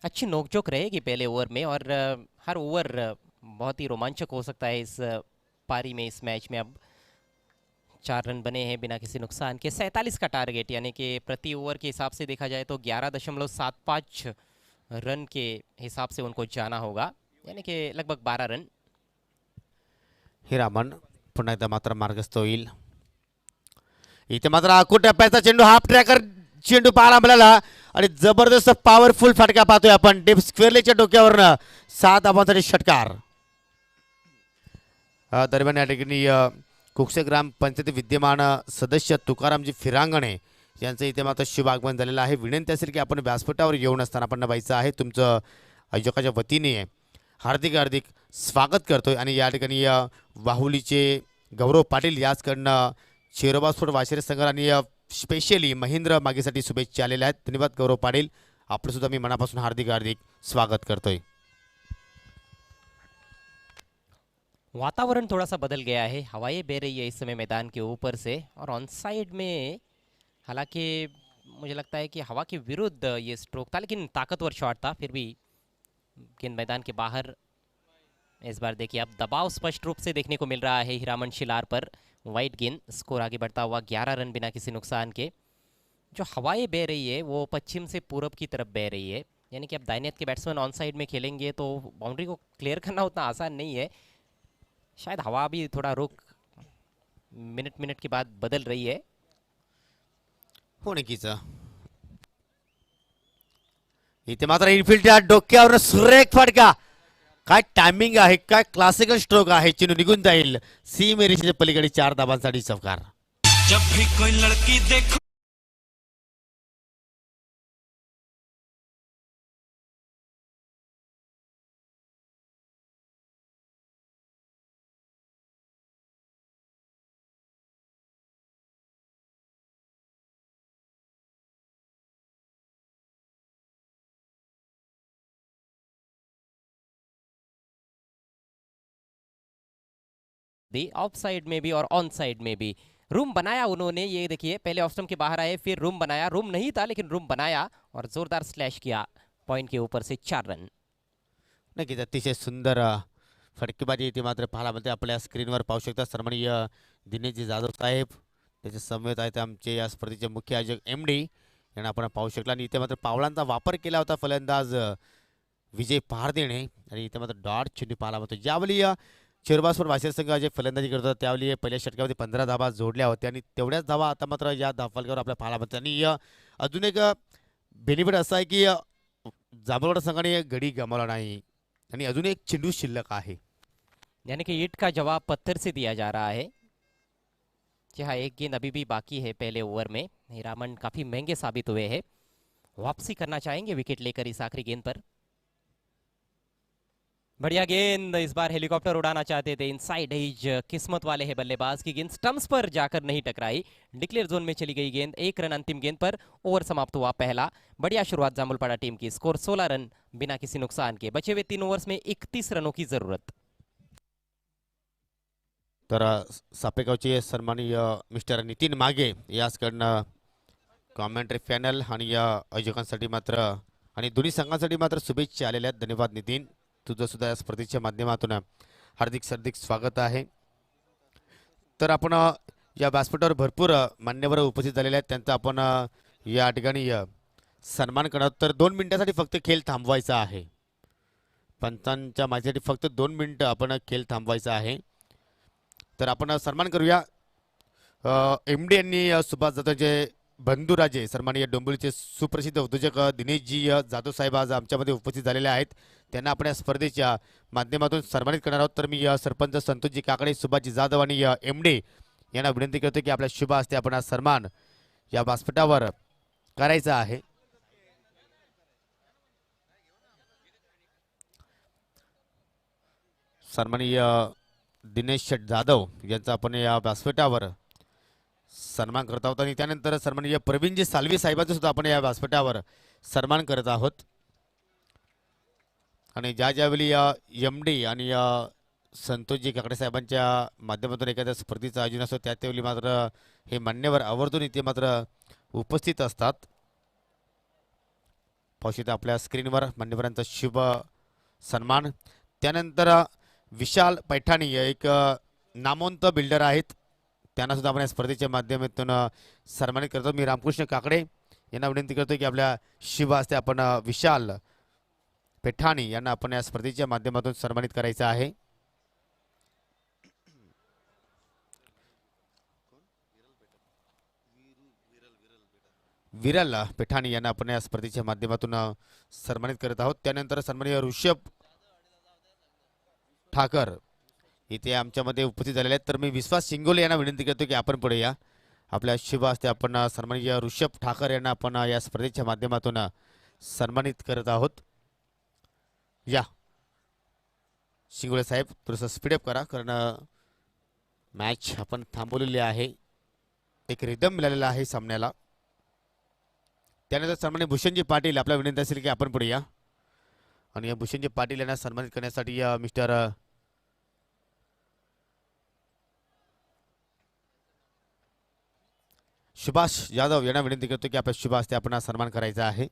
अच्छी नोकझोंक रहेगी पहले ओवर में और हर ओवर बहुत ही रोमांचक हो सकता है इस पारी में. इस मैच में अब 4 रन बने हैं बिना किसी नुकसान के. 47 का टारगेट यानी कि प्रति ओवर के हिसाब से देखा जाए तो 11.75 रन के हिसाब से उनको जाना होगा यानी कि लगभग 12 रन. हिरामन पुन्हा एकदा मात्र मार्गस्थ होईल. इथे मात्र आखूट टप्प्याचा चेंडू हाफ ट्रॅकर चेंडू पाहायला मिळाला आणि जबरदस्त पॉवरफुल फटका पाहतोय आपण डीप स्क्वेअरलेच्या डोक्यावरनं 7 धावांसाठी षटकार. दरम्यान या ठिकाणी कुकसे ग्रामपंचायत विद्यमान सदस्य तुकारामजी फिरांगणे यांचं इथे मात्र शुभ आगमन झालेलं आहे. विनंती असेल की आपण व्यासपीठावर येऊन असताना आपण व्हायचं आहे. तुमचं आयोजकाच्या वतीने हार्दिक हार्दिक स्वागत करतोय. आणि या ठिकाणी वाहुलीचे गौरव पाटील याचकडनं शेरोबा स्पोर्ट वाशिरे संघ आणि स्पेशली महेंद्र मागेसाठी शुभेच्छा आलेल्या आहेत. धन्यवाद गौरव पाटील, आपलं सुद्धा मी मनापासून हार्दिक हार्दिक स्वागत करतोय. वातावरण थोड़ा सा बदल गया है. हवाएं बह रही है इस समय मैदान के ऊपर से और ऑन साइड में हालांकि मुझे लगता है कि हवा के विरुद्ध ये स्ट्रोक था लेकिन ताकतवर शॉट था. फिर भी गेंद मैदान के बाहर. इस बार देखिए अब दबाव स्पष्ट रूप से देखने को मिल रहा है हीरामन शिलार पर. वाइड गेंद. स्कोर आगे बढ़ता हुआ 11 रन बिना किसी नुकसान के. जो हवाएं बह रही है वो पश्चिम से पूरब की तरफ बह रही है यानी कि अब दाहिने हाथ के बैट्समैन ऑन साइड में खेलेंगे तो बाउंड्री को क्लियर करना उतना आसान नहीं है. शायद हवा भी थोड़ा रुख मिनट के बाद बदल रही है. नक्कीच इथे मात्र इनफिल्डच्या डोक्यावर सुरेख फटका. काय टायमिंग आहे, काय क्लासिकल स्ट्रोक आहे. चेंडू निघून जाईल सीम रेषेच्या पलीकडे 4 धावांसाठी चौकार. जब भी कोई लड़की देखो दी ऑफ साइड में भी और ऑन साइड में भी रूम बनाया उन्होंने. ये देखिए पहले ऑफ स्टंप के बाहर आए फिर रूम बनाया. रूम नहीं था लेकिन रूम बनाया और जोरदार स्लैश किया पॉइंट के ऊपर से 4 रन. नक्कीच अतिशय सुंदर फटकेबाजी इथे मात्र पाहायला मिळते. आपल्या स्क्रीनवर पाहू शकता सन्माननीय दिनेशजी जाधव साहेब, त्याच्या समवेत आहेत आमचे या स्पर्धेचे मुख्य आयोजक MD यांना आपण पाहू शकला. आणि इथे मात्र पावलांचा वापर केला होता फलंदाज विजय पहारदेणे. आणि इथे मात्र डॉट चेंडू पाहायला मिळतो. ज्यावेळी शेरबाजपूर वाशिर संघ जे फलंदाजी करत होता त्यावेळी पहिल्या षटकामध्ये 15 धावा जोडल्या होत्या आणि तेवढ्याच धावा आता मात्र या धावफलकावर आपल्याला पाहायला मिळतात. आणि अजून एक बेनिफिट असा आहे की जांभळवाडा संघाने गडी गमावला नाही आणि अजून एक चेंडू शिल्लक आहे. यानी कि ईट का जवाब पत्थर से दिया जा रहा है. जी हाँ, एक गेंद अभी भी बाकी है पहले ओवर में. हीरामन काफी महंगे साबित हुए हैं. वापसी करना चाहेंगे विकेट लेकर इस आखिरी गेंद पर. बढ़िया गेंद. इस बार हेलीकॉप्टर उड़ाना चाहते थे इनसाइड एज. किस्मत वाले हैं बल्लेबाज की गेंद स्टंप्स पर जाकर नहीं टकराई. डिक्लेयर जोन में चली गई गेंद. 1 रन अंतिम गेंद पर. ओवर समाप्त हुआ पहला. बढ़िया शुरुआत जामुलपाड़ा टीम की. स्कोर 16 रन बिना किसी नुकसान के. बचे हुए 3 ओवर्स में 31 रनों की जरूरत. तर सापेगावचे सन्माननीय मिस्टर नितीन मागे याचकडनं कॉमेंट्री पॅनल आणि या आयोजकांसाठी मात्र आणि दोन्ही संघांसाठी मात्र शुभेच्छा आलेल्या आहेत. धन्यवाद नितीन, तुझं सुद्धा या स्पर्धेच्या माध्यमातून हार्दिक स्वागत आहे. तर आपण या व्यासपीठावर भरपूर मान्यवर उपस्थित झालेले आहेत, त्यांचा आपण या ठिकाणी सन्मान करणार. तर 2 मिनिटासाठी फक्त खेळ थांबवायचा आहे. पंचांच्या माहितीसाठी फक्त 2 मिनिटं आपण खेळ थांबवायचा आहे. तर आपण सन्मान करूया. MD यांनी सुभाष जाधवचे बंधुराजे सन्माननीय डोंबिवलीचे सुप्रसिद्ध उद्योजक दिनेशजी जाधव साहेब आज आमच्यामध्ये उपस्थित झालेले आहेत. त्यांना आपण या स्पर्धेच्या माध्यमातून सन्मानित करणार आहोत. तर मी सरपंच संतोषजी काकडे, सुभाषजी जाधव आणि MD यांना विनंती करतो की आपल्या शुभ हस्ते आपण हा सन्मान या व्यासपीठावर करायचा आहे. सन्माननीय दिनेश शेठ जाधव यांचा आपण या व्यासपीठावर सन्मान करत आहोत आणि त्यानंतर सन्माननीय प्रवीणजी सालवी साहेबांचा सुद्धा आपण या व्यासपीठावर सन्मान करत आहोत. आणि ज्यावेळी एम.डी. आणि संतोषजी काकडे साहेबांच्या माध्यमातून एखाद्या स्पर्धेचं आयोजन असतो त्यावेळी मात्र हे मान्यवर आवर्जून इथे मात्र उपस्थित असतात. पाहू शकता आपल्या स्क्रीनवर मान्यवरांचा शुभ सन्मान. त्यानंतर विशाल पैठाणी एक नामवंत बिल्डर आहेत, त्यांना सुद्धा आपण या स्पर्धेच्या माध्यमातून सन्मानित करतो. मी रामकृष्ण काकडे यांना विनंती करतो की आपल्या शुभ हस्ते आपण विशाल पैठाणी यांना आपण या स्पर्धेच्या माध्यमातून सन्मानित करायचं आहे. विरल पैठाणी यांना आपण या स्पर्धेच्या माध्यमातून सन्मानित करत आहोत. त्यानंतर सन्माननीय ऋषभ ठाकर इथे आमच्यामध्ये उपस्थित झालेले आहेत. तर मी विश्वास शिंगोले यांना विनंती करतो की आपण पुढे या. आपल्या शुभ हस्ते आपण सन्माननीय ऋषभ ठाकर यांना आपण या स्पर्धेच्या माध्यमातून सन्मानित करत आहोत. या शिंगोळे साहेब थोडंसं स्पीडअप करा, कारण मॅच आपण थांबवलेली आहे. एक रिदम मिळालेला आहे सामन्याला. त्यानंतर सन्माननीय भूषणजी पाटील आपल्या विनंती असेल की आपण पुढे या. आणि या भूषणजी पाटील यांना सन्मानित करण्यासाठी मिस्टर सुभाष यादव यांना विनंती करतो की आपल्या शुभ हस्ते आपण सन्मान करायचा आहे.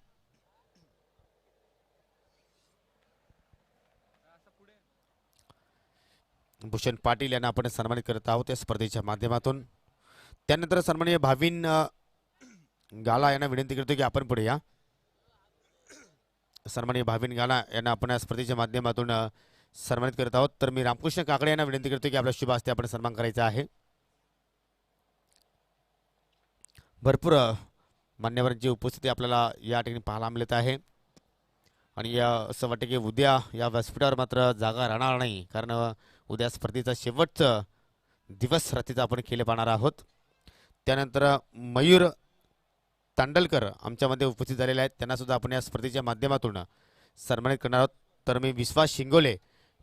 भूषण पाटील यांना आपण सन्मानित करत आहोत या स्पर्धेच्या माध्यमातून. त्यानंतर सन्माननीय भाविन गाला यांना विनंती करतो की आपण पुढे या. सन्माननीय भाविन गाला यांना आपण या स्पर्धेच्या माध्यमातून सन्मानित करत आहोत. तर मी रामकृष्ण काकडे यांना विनंती करतो की आपल्या शुभ हस्ते आपण सन्मान करायचा आहे. भरपूर मान्यवरांची उपस्थिती आपल्याला या ठिकाणी पाहायला मिळत आहे. आणि असं वाटतं की उद्या या व्यासपीठावर मात्र जागा राहणार नाही, कारण उद्या स्पर्धेचा शेवटचा दिवस रात्रीचा आपण खेळ पाहणार आहोत. त्यानंतर मयूर तांडलकर आमच्यामध्ये उपस्थित झालेले आहेत, त्यांना सुद्धा आपण या स्पर्धेच्या माध्यमातून सन्मानित करणार आहोत. तर मी विश्वास शिंगोले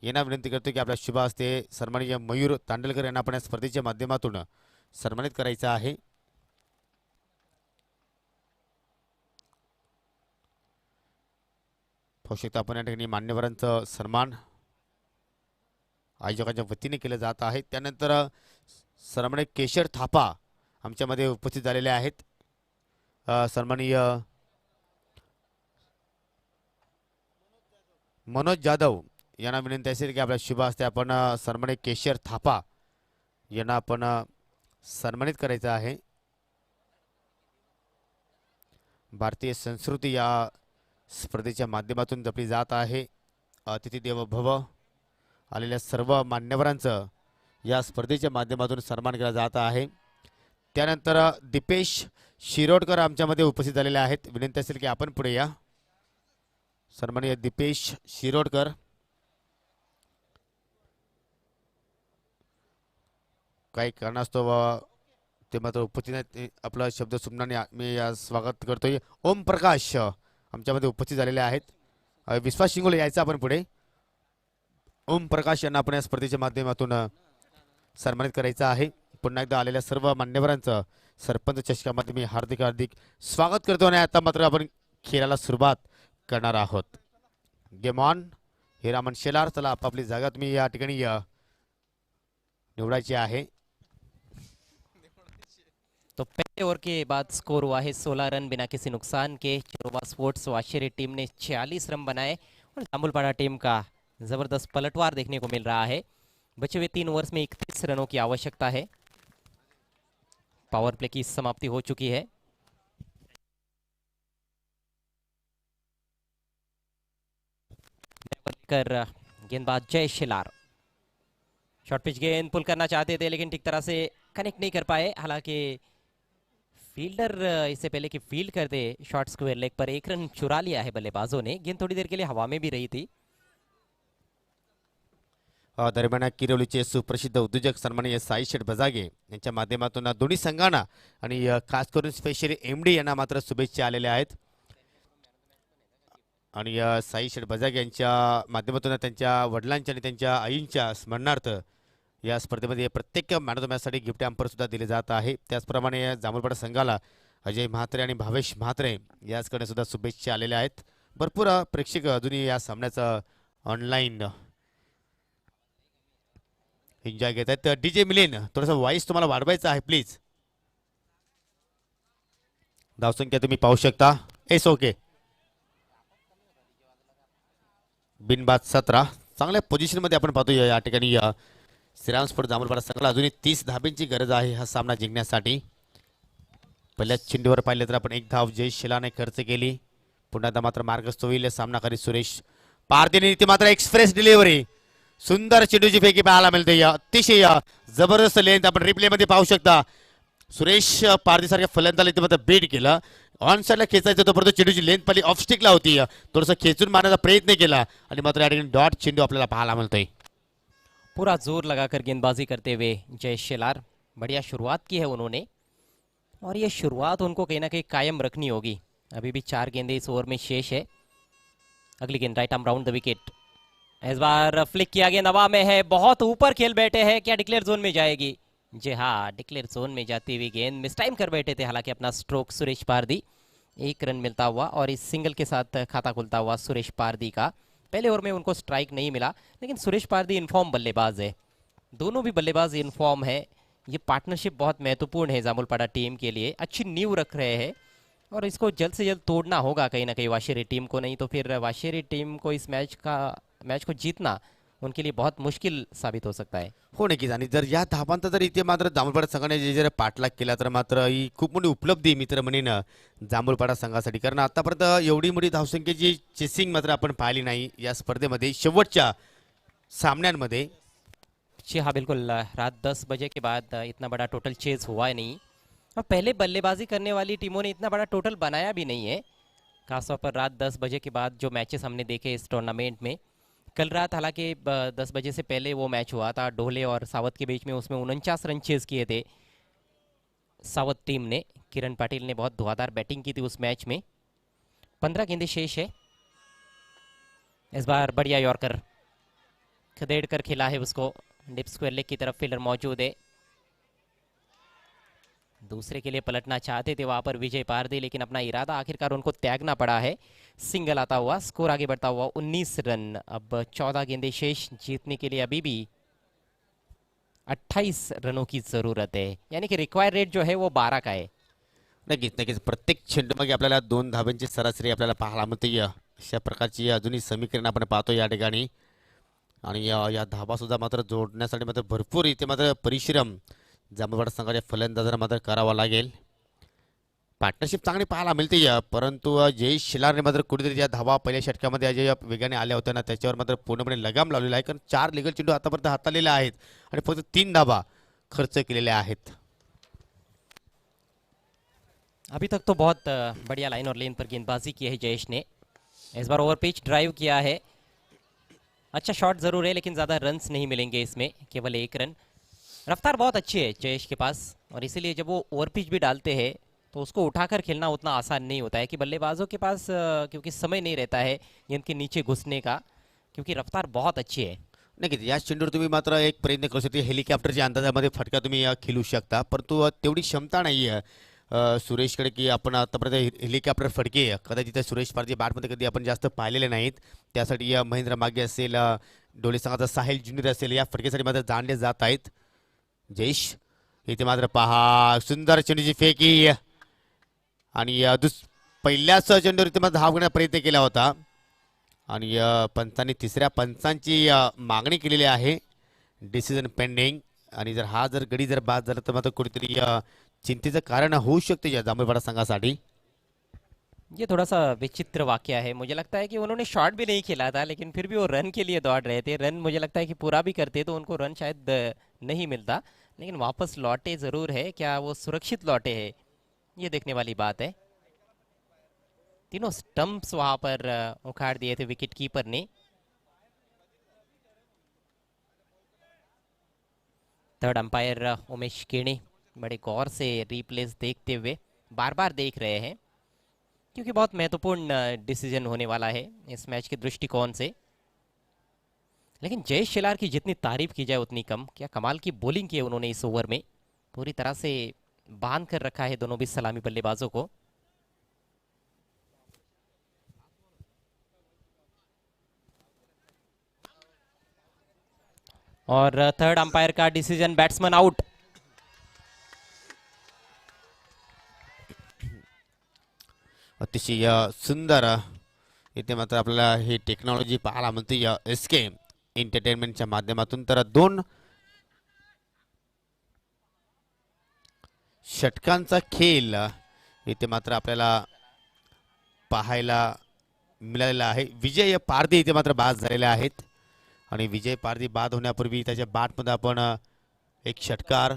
यांना विनंती करतो की आपल्या शुभ हस्ते सन्माननीय मयूर तांडलकर यांना आपण या स्पर्धेच्या माध्यमातून सन्मानित करायचं आहे. पाहू शकता आपण या ठिकाणी मान्यवरांचं सन्मान आयोजकांच्या वतीने केलं जात आहे. त्यानंतर सन्माननीय केशर थापा आमच्यामध्ये उपस्थित झालेले आहेत. सन्माननीय मनोज जाधव यांना विनंती असेल की आपल्या शुभ हस्ते आपण सन्माननीय केशर थापा यांना आपण सन्मानित करायचं आहे. भारतीय संस्कृती या स्पर्धेच्या माध्यमातून जपली जात आहे. अतिथी देवो भव आलेल्या सर्व मान्यवरांचं या स्पर्धेच्या माध्यमातून सन्मान केला जात आहे. त्यानंतर दीपेश शिरोडकर आमच्यामध्ये उपस्थित झालेले आहेत. विनंती असेल की आपण पुढे या. सन्माननीय दीपेश शिरोडकर काही कारणास्तव ते मात्र उपस्थित आहेत. आपला शब्द सुमनाने मी स्वागत करतोय. ओम प्रकाश आमच्यामध्ये उपस्थित झालेले आहेत. विश्वास शिंगोले यायचं आपण पुढे. ओम प्रकाश यांना आपण या स्पर्धेच्या माध्यमातून सन्मानित करायचं आहे. पुन्हा एकदा आलेल्या सर्व मान्यवरांचं सरपंच चषकामध्ये मी हार्दिक स्वागत करतो. आणि आता मात्र आपण खेळाला सुरुवात करणार आहोत. Game on. हिरामन शेलार, चला आपापली जागा तुम्ही या ठिकाणी निवडायची आहे. तो पहले ओवर के बाद स्कोर हुआ है 16 रन बिना किसी नुकसान के. चिरोबा स्पोर्ट्स वाशेरी टीम ने 46 रन बनाए और जामुलपाड़ा टीम का जबरदस्त पलटवार देखने को मिल रहा है. बचे हुए 3 ओवर्स में 31 रनों की आवश्यकता है. पावर प्ले की समाप्ति हो चुकी है. कर गेंदबाज जय शिलार शॉर्ट पिच गेंद पुल करना चाहते थे, लेकिन ठीक तरह से कनेक्ट नहीं कर पाए. हालांकि फील्डर इससे पहले कि फील्ड कर दे शॉर्ट स्क्वायर लेग पर 1 रन चुरा लिया है बल्लेबाजों ने. गेंद थोड़ी देर के लिए हवा में भी रही थी. दरम्यान किरवलीचे सुप्रसिद्ध उद्योजक सन्माननीय साई शेठ बजागे यांच्या माध्यमातून दोन्ही संघांना आणि खास करून स्पेशली एम.डी. यांना मात्र शुभेच्छा आलेल्या आहेत. आणि साई शेठ बजाज यांच्या माध्यमातून त्यांच्या वडिलांच्या आणि त्यांच्या आईंच्या स्मरणार्थ या स्पर्धेमध्ये प्रत्येक मॅन ऑफ द मॅचसाठी गिफ्ट हॅम्पर सुद्धा दिले जात आहे. त्याचप्रमाणे जांभूळपाडा संघाला अजय म्हात्रे आणि भावेश म्हात्रे याचकडे सुद्धा शुभेच्छा आलेल्या आहेत. भरपूर प्रेक्षक अजूनही या सामन्याचं ऑनलाईन एन्जॉय घेत आहेत. डीजे मिलिन थोडासा व्हॉइस तुम्हाला वाढवायचा आहे प्लीज. धावसंख्या तुम्ही पाहू शकता. एस ओके बिनबाद 17. चांगल्या पोझिशनमध्ये आपण पाहतो या ठिकाणी श्रीराम स्पोर्ट जांभूळपाडा संघाला अजूनही 30 धाब्यांची गरज आहे हा सामना जिंकण्यासाठी. पहिल्या चेंडूवर पाहिलं तर आपण एक धाव जय शिलाने खर्च केली. पुन्हा एकदा मात्र मार्गस्थ होईल सामनाकारी सुरेश पारदेने ती मात्र एक्सप्रेस डिलिव्हरी सुंदर चेंडूची फेकी पाहायला मिळते. अतिशय जबरदस्त लेंथ आपण रिप्ले मध्ये पाहू शकता. सुरेश पारदी सारख्या फलंदाला इथे मात्र बीट केलं. ऑन साईडला खेचायचं होतं परंतु चेंडूची लेंथ पाली ऑफस्टिकला होती. थोडंसं खेचून मारण्याचा प्रयत्न केला आणि मात्र या ठिकाणी डॉट चेंडू आपल्याला पाहायला मिळतोय. पूरा जोर लगाकर गेंदबाजी करते हुए जय शेलार, बढ़िया शुरुआत की है उन्होंने और ये शुरुआत उनको कहीं ना कहीं कायम रखनी होगी. अभी भी 4 गेंदें इस ओवर में शेष है. अगली गेंद right arm round the wicket. इस बार फ्लिक किया गया, नवा में है, बहुत ऊपर खेल बैठे हैं. क्या डिक्लेयर जोन में जाएगी? जी हाँ, डिक्लेयर जोन में जाती हुई गेंद मिस टाइम कर बैठे थे हालांकि अपना स्ट्रोक सुरेश पारदी. 1 रन मिलता हुआ और इस सिंगल के साथ खाता खुलता हुआ सुरेश पारदी का. पहले ओवर में उनको स्ट्राइक नहीं मिला लेकिन सुरेश पारदी इनफॉर्म बल्लेबाज है. दोनों भी बल्लेबाज इनफॉर्म है. ये पार्टनरशिप बहुत महत्वपूर्ण है जामुलपाड़ा टीम के लिए. अच्छी नींव रख रहे हैं और इसको जल्द से जल्द तोड़ना होगा कहीं ना कहीं वाशेरी टीम को. नहीं तो फिर वाशेरी टीम को इस मैच को जीतना उनके लिए बहुत मुश्किल साबित हो सकता है. हो नक्कीच. आणि जर या धावांचा जर इथे मात्र जांभूळपाडा संघाने जर पाठलाग केला तर मात्र ही खूप मोठी उपलब्धी मित्र म्हणेन जांभूळपाडा संघासाठी. कारण आतापर्यंत एवढी मोठी धावसंख्येची चेसिंग मात्र आपण पाहिली नाही या स्पर्धेमध्ये शेवटच्या सामन्यांमध्ये. जी हाँ बिल्कुल, रात 10 बजे के बाद इतना बड़ा टोटल चेज हुआ है नहीं और पहले बल्लेबाजी करने वाली टीमों ने इतना बड़ा टोटल बनाया भी नहीं है. खासतौर पर रात 10 बजे के बाद जो मैचेस हमने देखे इस टूर्नामेंट में. कल रात हालांकि 10 बजे से पहले वो मैच हुआ था ढोले और सावत के बीच में. उसमें 49 रन चेज किए थे सावत टीम ने. किरण पाटिल ने बहुत धुआंधार बैटिंग की थी उस मैच में. 15 गेंदें शेष है. इस बार बढ़िया यॉर्कर खदेड़ कर खेला है उसको. डिप स्क्वायर लेग की तरफ फील्डर मौजूद है. दूसरे के लिए पलटना चाहते थे वहां पर विजय पारदी लेकिन अपना इरादा आखिरकार उनको त्यागना पड़ा है. सिंगल आता हुआ, स्कोर आगे बढ़ता हुआ 19 रन. अब 14 गेंदें शेष. जीतने के लिए अभी भी 28 रनों की जरूरत है. यानी कि रिक्वायर रेट जो है वो 12 का है. नक्कीच नक्कीच. प्रत्येक चेंडूमागे आपल्याला 2 धाब्यांची सरासरी आपल्याला पाहायला मिळते. अशा प्रकारची अजूनही समीकरण आपण पाहतो या ठिकाणी. आणि या धाबा सुद्धा मात्र जोडण्यासाठी मात्र भरपूर इथे मात्र परिश्रम जांभूळपाडा संघाच्या फलंदाजांना मात्र करावा लागेल. पार्टनरशिप चांगली पाहायला मिळते परंतु जय शिलारने मात्र कुठेतरी या धावा पहिल्या षटकामध्ये ज्या वेगाने आल्या होत्या ना त्याच्यावर मात्र पूर्णपणे लगाम लावलेला आहे. कारण 4 लिगल चेंडू आतापर्यंत हाताळलेले आहेत आणि फक्त 3 धाबा खर्च केलेल्या आहेत. अभी तक तो बहुत बढ़िया लाइन और लेन पर गेंदबाजी की है जयेश ने. इस बार ओवर पिच ड्राइव किया है. अच्छा शॉट जरूर है लेकिन ज़्यादा रन्स नहीं मिलेंगे इसमें, केवल 1 रन. रफ्तार बहुत अच्छी है जयेश के पास और इसीलिए जब वो ओवर पिच भी डालते हैं तो उसको उठाकर खेलना उतना आसान नहीं होता है कि बल्लेबाजों के पास क्योंकि समय नहीं रहता है गेंद के नीचे घुसने का, क्योंकि रफ्तार बहुत अच्छी है. नक्कीच या चेंडूवर तुम्ही मात्र एक प्रयत्न करू शकता. हेलिकॉप्टरच्या अंदाजामध्ये फटका तुम्ही खेळू शकता परंतु तेवढी क्षमता नाही आहे सुरेशकडे की आपण आतापर्यंत हेलिकॉप्टर फटके कदाचित सुरेश पारजी बॅटमध्ये कधी आपण जास्त पाहिलेले नाहीत. त्यासाठी महेंद्र मागे असेल, डोळे संघाचा साहिल ज्युनियर असेल या फटकेसाठी मात्र जाणले जात आहेत. जयेश इथे मात्र पहा सुंदर चेंडूची फेकी आणि पहिल्याच चेंडूवर इथे मात्र धाव घेण्याचा प्रयत्न केला होता आणि पंचांनी तिसऱ्या पंचांची मागणी केलेली आहे. Decision pending. आणि जर गडी बाद झाला तर मात्र कुठेतरी चिंतेचं कारण होऊ शकते या जांभूळपाडा संघासाठी. ये थोड़ा सा विचित्र वाकया है. मुझे लगता है कि उन्होंने शॉट भी नहीं खेला था लेकिन फिर भी वो रन के लिए दौड़ रहे थे. रन मुझे लगता है कि पूरा भी करते तो उनको रन शायद नहीं मिलता लेकिन वापस लौटे ज़रूर है. क्या वो सुरक्षित लौटे हैं ये देखने वाली बात है. तीनों स्टंप्स वहां पर उखाड़ दिए थे विकेट कीपर ने. थर्ड अंपायर उमेश केणे बड़े गौर से रिप्लेस देखते हुए बार बार देख रहे हैं क्योंकि बहुत महत्वपूर्ण डिसीजन होने वाला है इस मैच के दृष्टिकोण से। लेकिन जयेश शेलार की जितनी तारीफ की जाए उतनी कम। क्या कमाल की बॉलिंग की है उन्होंने इस ओवर में, पूरी तरह से बांध कर रखा है दोनों भी सलामी बल्लेबाजों को। और थर्ड अंपायर का डिसीजन, बैट्समैन आउट। अतिशय सुंदर इथे मात्र आपल्याला ही टेक्नॉलॉजी पाहायला मिळते एसके एंटरटेनमेंटच्या माध्यमातून. तर 2 षटकांचा खेळ इथे मात्र आपल्याला पाहायला मिळालेला आहे. विजय पारधी इथे मात्र बाद झालेले आहेत आणि विजय पारधी बाद होण्यापूर्वी त्याच्या बॅटमध्ये आपण एक षटकार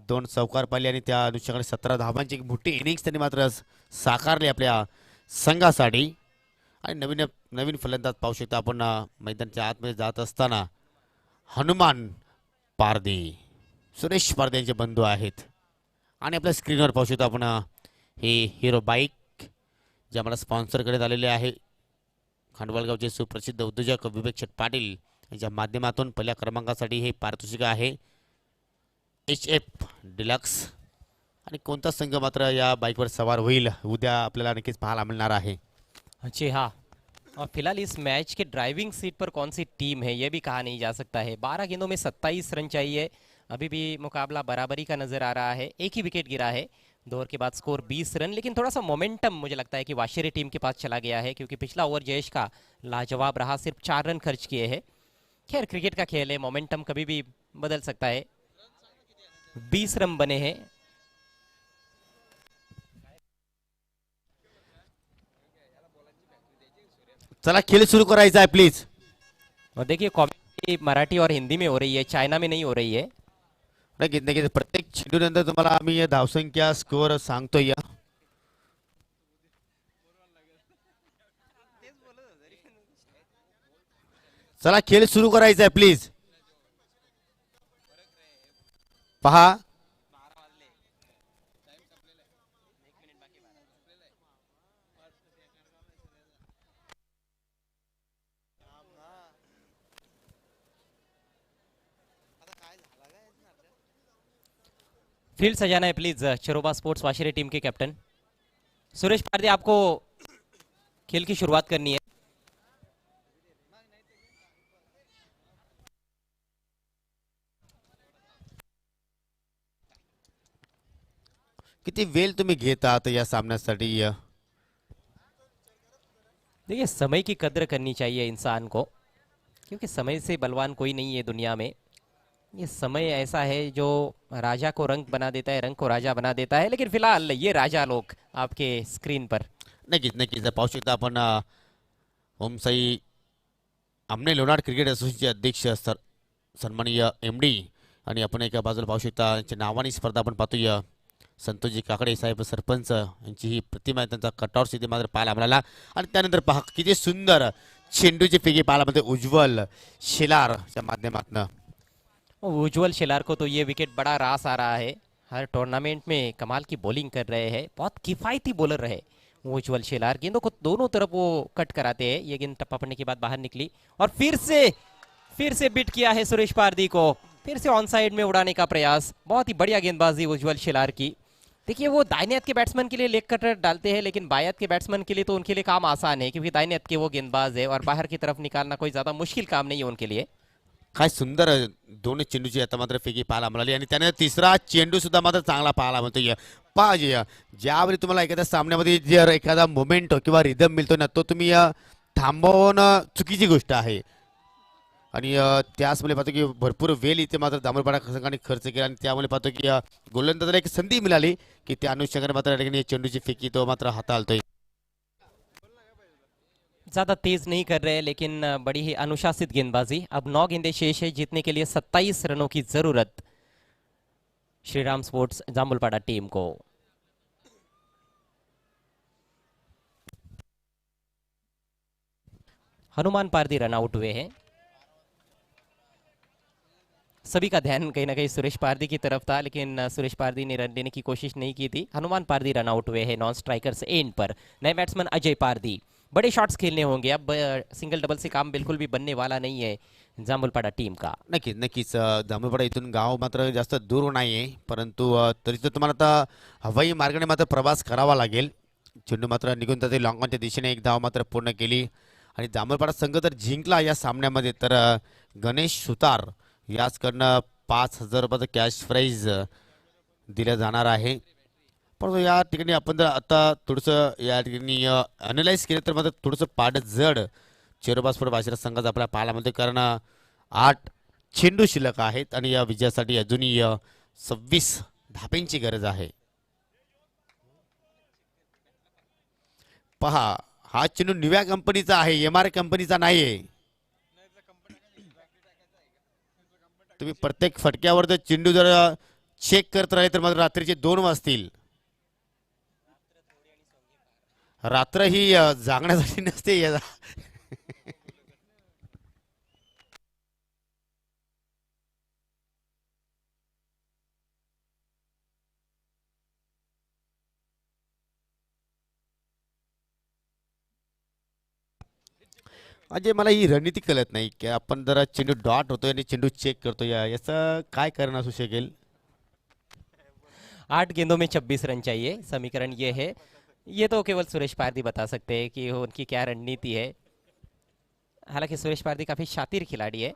2 चौकार पाहिले आणि त्या अनुषंगाने 17 धावांची एक मोठी इनिंग्स त्यांनी मात्र साकारली आपल्या संघासाठी. आणि नवीन नवीन फलंदाज पाहू शकता आपण मैदानाच्या आतमध्ये जात असताना हनुमान पारधी, सुरेश पारधी यांचे बंधू आहेत. आणि आपल्या स्क्रीनवर पाहू शकतो आपण हे हिरो बाईक जे आम्हाला स्पॉन्सर करण्यात आलेले आहे. खांडवालगावचे सुप्रसिद्ध उद्योजक विवेक शेठ पाटील यांच्या माध्यमातून पहिल्या क्रमांकासाठी हे पारितोषिक आहे HF डिलक्स. आणि कोणता संघ मात्र या बाईकवर सवार होईल उद्या आपल्याला नक्कीच पाहायला मिळणार आहे. जी हाँ, और फिलहाल इस मैच के ड्राइविंग सीट पर कौन सी टीम है ये भी कहा नहीं जा सकता है। 12 गेंदों में 27 रन चाहिए। अभी भी मुकाबला बराबरी का नजर आ रहा है, एक ही विकेट गिरा है। 2 ओवर के बाद स्कोर 20 रन। लेकिन थोड़ा सा मोमेंटम मुझे लगता है कि वाशेरी टीम के पास चला गया है, क्योंकि पिछला ओवर जयेश का लाजवाब रहा, सिर्फ 4 रन खर्च किए हैं। खैर क्रिकेट का खेल है, मोमेंटम कभी भी बदल सकता है। 20 रन बने हैं। चला खेळ सुरू करायचा आहे प्लीज. और देखिए कॉमेंट्री मराठी और हिंदी में हो रही है, चाइना में नहीं हो रही है। नक्कीच नक्कीच प्रत्येक चेंडूनंतर तुम्हाला आम्ही धावसंख्या स्कोअर सांगतोय. चला खेळ सुरू करायचा आहे प्लीज. पहा फील्ड सजाना है please. Charoba sports Washeri team के कैप्टन सुरेश पारदी, आपको खेल की शुरुआत करनी है। किती वेळ तुम्ही घेत आहात या सामन्यासाठी. देखिए समय की कद्र करनी चाहिए इंसान को, क्योंकि समय से बलवान कोई नहीं है दुनिया में। ये समय ऐसा है जो राजा को रंग बना देता है, रंग को राजा बना देता है। लेकिन फिलहाल ये राजा लोग आपके स्क्रीन पर। नक्कीच नक्कीच पाहू शकता आपण ओमसाई आमने लोणार क्रिकेट असोसिएशनचे अध्यक्ष सन्माननीय MD आणि आपण एका बाजूला पाहू शकता यांच्या नावाने स्पर्धा आपण पाहतोय. संतोषजी काकडे साहेब सरपंच यांची ही प्रतिमा आहे, त्यांचा कटआउट स्थिती मात्र पाहायला मिळाला. आणि त्यानंतर पहा किती सुंदर चेंडूची फेकी पाहायला मिळते उज्ज्वल शेलारच्या माध्यमातून. उज्ज्वल शेलार को तो ये विकेट बड़ा रास आ रहा है। हर टूर्नामेंट में कमाल की बॉलिंग कर रहे हैं, बहुत किफ़ायती बॉलर रहे वो उज्ज्वल शेलार। गेंदों को दोनों तरफ वो कट कराते हैं। ये गेंद टप्पा पड़ने के बाद बाहर निकली और फिर से बिट किया है सुरेश पारदी को। फिर से ऑन साइड में उड़ाने का प्रयास। बहुत ही बढ़िया गेंदबाजी उज्ज्वल शेलार की। देखिए वो दाहिने हाथ के बैट्समैन के लिए लेग कटर डालते हैं, लेकिन बाएं हाथ के बैट्समैन के लिए तो उनके लिए काम आसान है, क्योंकि दाहिने हाथ के वो गेंदबाज है और बाहर की तरफ निकालना कोई ज़्यादा मुश्किल काम नहीं है उनके लिए। काय सुंदर दोन्ही चेंडूची आता मात्र फेकी पाहायला मिळाली. आणि त्याने तिसरा चेंडू सुद्धा मात्र चांगला पाहायला मिळतोय. पाहिजे ज्यावेळी तुम्हाला एखाद्या सामन्यामध्ये जर एखादा मोमेंट किंवा रिदम मिळतो ना, तो तुम्ही थांबवणं चुकीची गोष्ट आहे. आणि त्याचमुळे पाहतो की भरपूर वेळ इथे मात्र दामरपाडा संघाने खर्च केला आणि त्यामुळे पाहतो की गोलंदाजाला एक संधी मिळाली की त्या अनुषंगाने मात्र या ठिकाणी चेंडूची फेकी तो मात्र हाताळतोय. ज़्यादा तेज नहीं कर रहे, लेकिन बड़ी ही अनुशासित गेंदबाजी। अब 9 गेंदें शेष है, जीतने के लिए 27 रनों की जरूरत श्रीराम स्पोर्ट्स जामुलपाड़ा टीम को। हनुमान पारदी रन आउट हुए हैं। सभी का ध्यान कहीं ना कहीं सुरेश पारदी की तरफ था, लेकिन सुरेश पारदी ने रन लेने की कोशिश नहीं की थी। हनुमान पारदी रन आउट हुए हैं नॉन स्ट्राइकर्स एंड पर। नए बैट्समैन अजय पारदी, बड़े शॉट्स खेलने होंगे अब। सिंगल डबल से काम बिल्कुल भी बनने वाला नहीं है जांभूलपाडा टीम का। नक्कीच नक्कीच जांभूळपाडा इथून गाव मात्र जास्त दूर नाही आहे, परंतु तरी तर तुम्हाला आता हवाई मार्गाने मात्र प्रवास करावा लागेल. चेंडू मात्र निघून जाते लॉंगॉनच्या दिशेने, एक धाव मात्र पूर्ण केली आणि जांभूळपाडा संघ जर जिंकला या सामन्यामध्ये तर गणेश सुतार याचकडनं 5,000 रुपयाचं कॅश प्राईज दिलं जाणार आहे. परंतु या ठिकाणी आपण जर आता थोडंसं या ठिकाणी अनलाइज केलं तर मात्र थोडंसं पाड जड चेरोबा स्पोर्ट बाशिरा संघाचा आपल्या पाहायला मिळते, कारण 8 चेंडू शिल्लक आहेत आणि या विजयासाठी अजूनही 26 धाब्यांची गरज आहे. पहा, हा चेंडू निव्या कंपनीचा आहे, MR कंपनीचा नाहीये. तुम्ही प्रत्येक फटक्यावर जर चेंडू जर चेक करत राहिले तर मात्र रात्रीचे 2 वाजतील. रात्र ही जागण्यासाठी नसते. अजय, मला ही रणनीती कळत नाही की आपण जरा चेंडू डॉट होतोय आणि चेंडू चेक करतोय, याचं काय कारण असू शकेल? 8 गेंदों में 26 रन चाहिए, समीकरण ये है। ये तो केवल सुरेश पारदी बता सकते हैं कि उनकी क्या रणनीति है। हालांकि सुरेश पारदी काफ़ी शातिर खिलाड़ी है,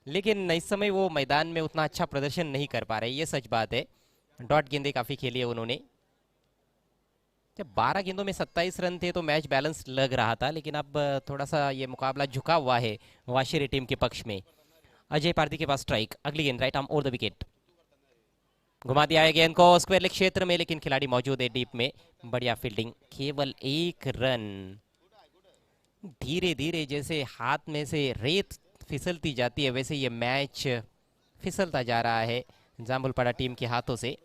लेकिन इस समय वो मैदान में उतना अच्छा प्रदर्शन नहीं कर पा रहे, ये सच बात है। डॉट गेंदें काफ़ी खेली है उन्होंने। जब 12 गेंदों में 27 रन थे तो मैच बैलेंस लग रहा था, लेकिन अब थोड़ा सा ये मुकाबला झुका हुआ है वाशिरे टीम के पक्ष में। अजय पारदी के पास स्ट्राइक, अगली गेंद right arm over the wicket, घुमा दिया है गेंद को स्क्वायर लेग क्षेत्र में, लेकिन खिलाड़ी मौजूद है डीप में। बढ़िया फील्डिंग, केवल 1 रन। धीरे धीरे जैसे हाथ में से रेत फिसलती जाती है, वैसे ये मैच फिसलता जा रहा है जांभूलपाड़ा टीम के हाथों से।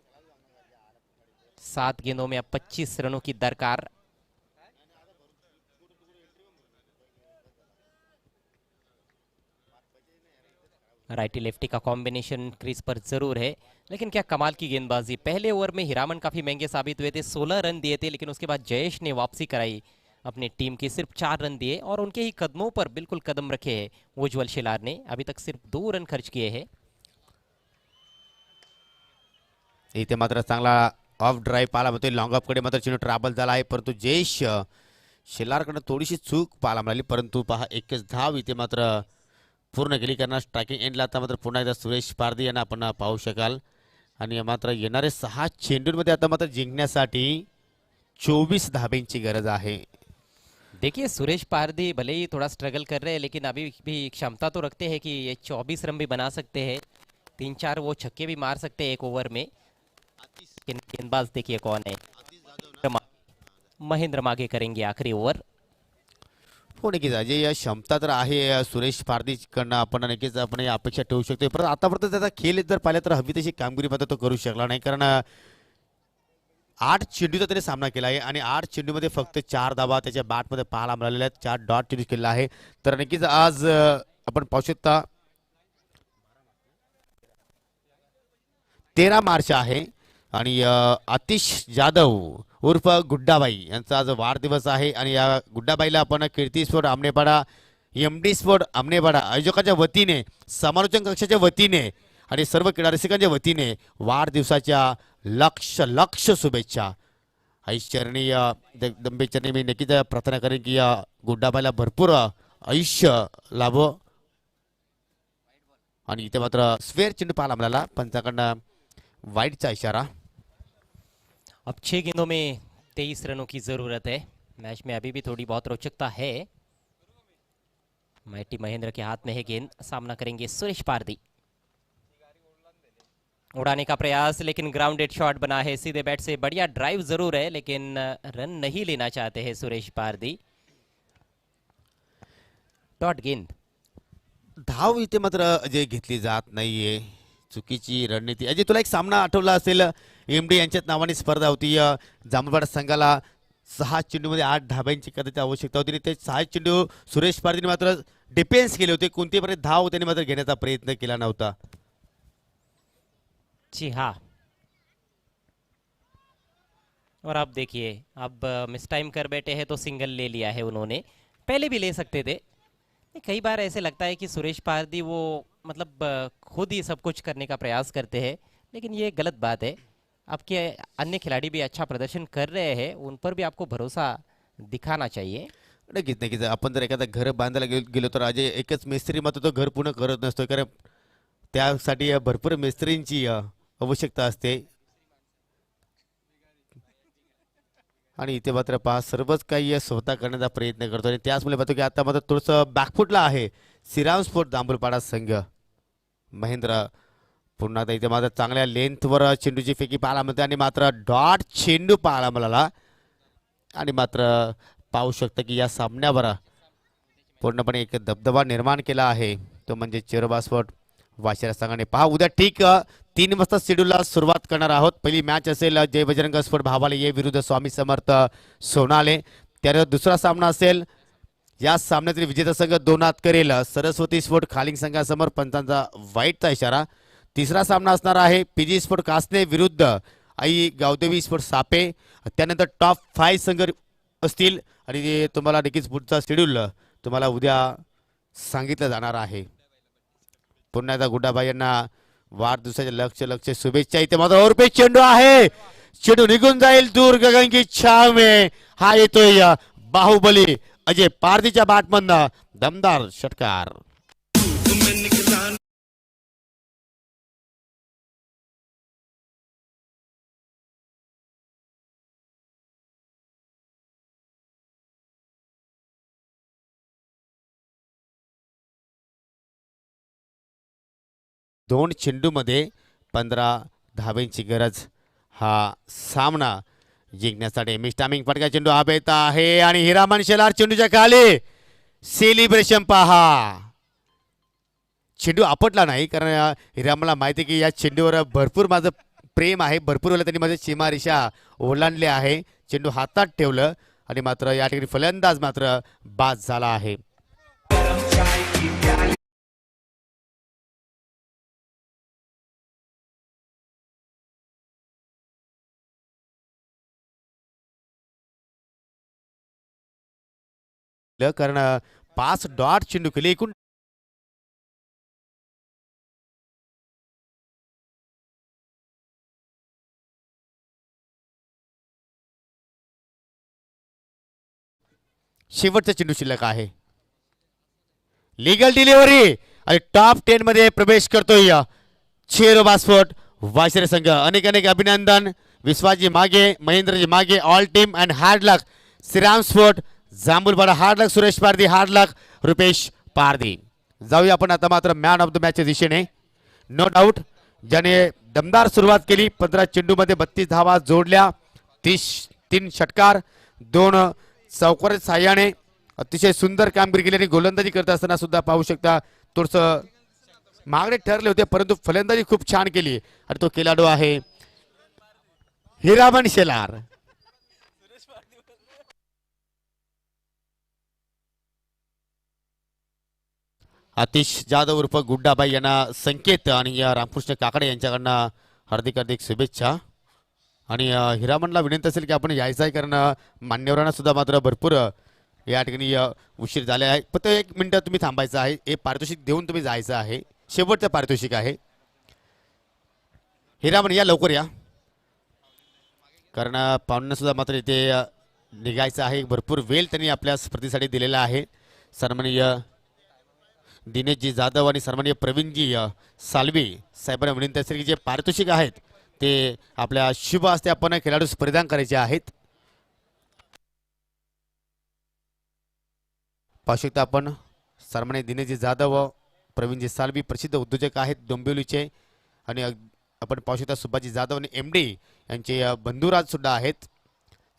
7 गेंदों में अब 25 रनों की दरकार। राइटी लेफ्टी का कॉम्बिनेशन क्रीज पर जरूर है, लेकिन क्या कमाल की गेंदबाजी। पहले ओवर में हीरामन काफी महंगे साबित हुए थे, 16 रन दिए थे, लेकिन उसके बाद जयेश ने वापसी कराई अपनी टीम की, सिर्फ 4 रन दिए और उनके ही कदमों पर बिल्कुल कदम रखे हैं उज्ज्वल शेलार ने। अभी तक सिर्फ 2 रन खर्च किए हैं। इथे मात्र चांगला ऑफ ड्राईव्ह पाहायला मिळतोय, लॉंग ऑफ कडे मात्र चेंडू ट्रॅव्हल झाला आहे, परंतु जयेश शेलारकडे थोडीशी चूक पाहायला मिळाली, परंतु पहा एकच धाव इथे मात्र पूर्ण केली. कारण स्ट्रायकिंग एंडला आता मात्र पुन्हा एकदा सुरेश पारदी यांना आपण पाहू शकाल. आणि मात्र येणारे 6 चेंडूंमध्ये आता मात्र जिंकण्यासाठी 24 धाब्यांची गरज आहे. देखिए सुरेश पारदी भले ही थोड़ा स्ट्रगल कर रहे हैं, लेकिन अभी भी क्षमता तो रखते हैं कि ये 24 रन भी बना सकते हैं। 3-4 वो छक्के भी मार सकते हैं एक ओवर में। गेंदबाज देखिए कौन है, महेंद्र मागे करेंगे आखिरी ओवर। हो नक्कीच अजय, या क्षमता तर आहे सुरेश पारदीकडनं, आपण नक्कीच आपण ही अपेक्षा ठेवू शकतो. परंतु आतापर्यंत त्याचा खेळ जर पाहिला तर हवी तशी कामगिरी मात्र तो करू शकला नाही, कारण 8 चेंडूचा त्याने सामना केला आहे आणि 8 चेंडूमध्ये फक्त 4 धावा त्याच्या बॅटमध्ये पाहायला मिळालेल्या आहेत. 4 डॉट चेंडू केला आहे. तर नक्कीच आज आपण पाहू शकता 13 मार्च आहे आणि आतिश जाधव उर्फ गुड्डाबाई यांचा आज वाढदिवस आहे. आणि या गुड्डाबाईला आपण कीर्ती स्पोर्ट आमनेपाडा, MD स्पोर्ट आमनेपाडा आयोजकाच्या वतीने, समालोचन कक्षाच्या वतीने आणि सर्व क्रीडा रसिकांच्या वतीने वाढदिवसाच्या लक्ष लक्ष शुभेच्छा. आयुष्यचरणी जगदंबेचरणी मी नक्कीच प्रार्थना करेन की या गुड्डाबाईला भरपूर आयुष्य लाभो. आणि इथे मात्र स्क्वेअर चेंडू पाहायला मिळाला, पंचाकडनं वाईडचा इशारा. अब 6 गेंदों में 23 रनों की जरूरत है। मैच में अभी भी थोड़ी बहुत रोचकता है। माइटी महेंद्र के हाथ में है गेंद, सामना करेंगे सुरेश पारदी। उड़ाने का प्रयास, लेकिन ग्राउंडेड शॉट बना है सीधे बैट से। बढ़िया ड्राइव जरूर है, लेकिन रन नहीं लेना चाहते हैं सुरेश पारदी। डॉट गेंद, धाव इथे मात्र अजय घेतली जात नाहीये, चुकीची रणनीती. अजय, तुला एक सामना आठवला असेल, MD यांच्याच नावाने स्पर्धा होती. जांभूलपाडा संघाला 6 चेंडूमध्ये 8 धाब्यांची कदाचित आवश्यकता होती आणि ते 6 चेंडू सुरेश पारदीने मात्र डिफेन्स केले होते. कोणत्याही प्रकारे धाव त्यांनी मात्र घेण्याचा प्रयत्न केला नव्हता. जी हाँ, और अब देखिए, अब मिस टाइम कर बैठे हैं तो सिंगल ले लिया है उन्होंने, पहले भी ले सकते थे। कई बार ऐसे लगता है कि सुरेश पारदी वो मतलब खुद ही सब कुछ करने का प्रयास करते हैं, लेकिन ये गलत बात है। आपके अन्य खिलाड़ी भी अच्छा प्रदर्शन कर रहे हैं, उन पर भी आपको भरोसा दिखाना चाहिए। नक्कीच नक्कीच आपण जर एखादं घर बांधायला गेलो तर अजय एकच मिस्त्री मात्र तो घर पूर्ण करत नसतो, कारण त्यासाठी भरपूर मिस्त्रींची आवश्यकता असते. आणि इथे मात्र पहा सर्वच काही स्वतः करण्याचा प्रयत्न करतो आणि त्याचमुळे पाहतो की आता मात्र थोडंसं बॅकफुटला आहे श्रीराम स्पोर्ट दांबुलपाडा संघ. महेंद्र पुन्हा एकदा इथे मात्र चांगल्या लेंथवर चेंडूची फेकी पाहायला मिळते आणि मात्र डॉट चेंडू पाहायला मिळाला. आणि मात्र पाहू शकता की या सामन्यावर पूर्णपणे एक दबदबा निर्माण केला आहे, तो म्हणजे चेरोबा स्पोर्ट वाशिरा संघाने. पहा उद्या ठीक 3 वाजता शेड्यूलला सुरुवात करणार आहोत. पहिली मॅच असेल जय बजरंग स्पोर्ट भावाले ये विरुद्ध स्वामी समर्थ सोनाले. त्यानंतर दुसरा सामना असेल या सामन्यातील विजेता संघ 2 हात करेल सरस्वती स्पोर्ट खालिंग संघासमोर, पंचांचा वाईटचा इशारा. तिसरा सामना असणार आहे पीजी स्पोर्ट कासने विरुद्ध आई गावदेवी स्पोर्ट सापे. त्यानंतर टॉप 5 संघ असतील आणि ते तुम्हाला नक्कीच पुढचा शेड्यूल तुम्हाला उद्या सांगितलं जाणार आहे. पुन्हा एकदा गुड्डाबाई यांना वाढदिवसाच्या लक्ष शुभेच्छा. इथे मात्र ओरपे चेंडू आहे, चेंडू निघून जाईल दूर गगन की छाव में. हा येतोय बाहुबली अजय पारदीच्या बॅटमधनं दमदार षटकार. दोन चेंडूमध्ये 15 धावेंची गरज हा सामना जिंकण्यासाठी. एमिश टायमिंग फटका चेंडू हा बेत आहे आणि हिरामन शेलार चेंडूच्या खाली. सेलिब्रेशन पहा, चेंडू आपटला नाही कारण हिरामनला माहिती आहे की या चेंडूवर भरपूर माझं प्रेम आहे, भरपूर वेळा त्यांनी माझे सीमारेषा ओलांडले आहे. चेंडू हातात ठेवलं आणि मात्र या ठिकाणी फलंदाज मात्र बाद झाला आहे. कारण 5 डॉट चेंडू केले एकूण. शेवटचा चेंडू शिल्लक आहे. लीगल डिलिव्हरी आणि टॉप 10 मध्ये प्रवेश करतोय चेरोबा स्पोर्ट वाशिरा संघ. अनेक अनेक अभिनंदन विश्वाजी मागे, महेंद्रजी मागे, all team and hard luck Shriram sport Jambhulpada. Hard luck Suresh Pardi, hard luck Rupesh Pardi. जाऊया आपण आता मात्र मॅन ऑफ द मॅचच्या दिशेने. नो डाऊट ज्याने दमदार सुरुवात केली, 15 चेंडूमध्ये 32 धावा जोडल्या, 3 षटकार, 2 चौकार साह्याने अतिशय सुंदर कामगिरी केली. आणि गोलंदाजी करत असताना सुद्धा पाहू शकता थोडस मागणे ठरले होते, परंतु फलंदाजी खूप छान केली आणि तो खेळाडू आहे हिरामन शेलार. आतिश जाधव उर्फ गुड्डाबाई यांना संकेत आणि रामकृष्ण काकडे यांच्याकडनं हार्दिक हार्दिक शुभेच्छा. आणि हिरामनला विनंती असेल की आपण यायचं आहे, कारण मान्यवरांना सुद्धा मात्र भरपूर या ठिकाणी उशीर झाले आहे. फक्त 1 मिनिट तुम्ही थांबायचं आहे, हे पारितोषिक देऊन तुम्ही जायचं आहे, शेवटचं पारितोषिक आहे. हिरामन या लवकर या, कारण पाहुण्यांना सुद्धा मात्र इथे निघायचं आहे. भरपूर वेळ त्यांनी आपल्या स्पर्धेसाठी दिलेला आहे. सन्माननीय दिनेशजी जाधव आणि सन्माननीय प्रवीणजी सालवी साहेबांना विनंती असेल की जे पारितोषिक आहेत ते आपल्या शुभ हस्ते आपण खेळाडू परिधान करायचे आहेत. पाहू शकता आपण सन्माननीय दिनेशजी जाधव, प्रवीणजी सालवी प्रसिद्ध उद्योजक आहेत डोंबिवलीचे. आणि आपण पाहू शकता सुभाजी जाधव आणि MD यांचे बंधुराज सुद्धा आहेत.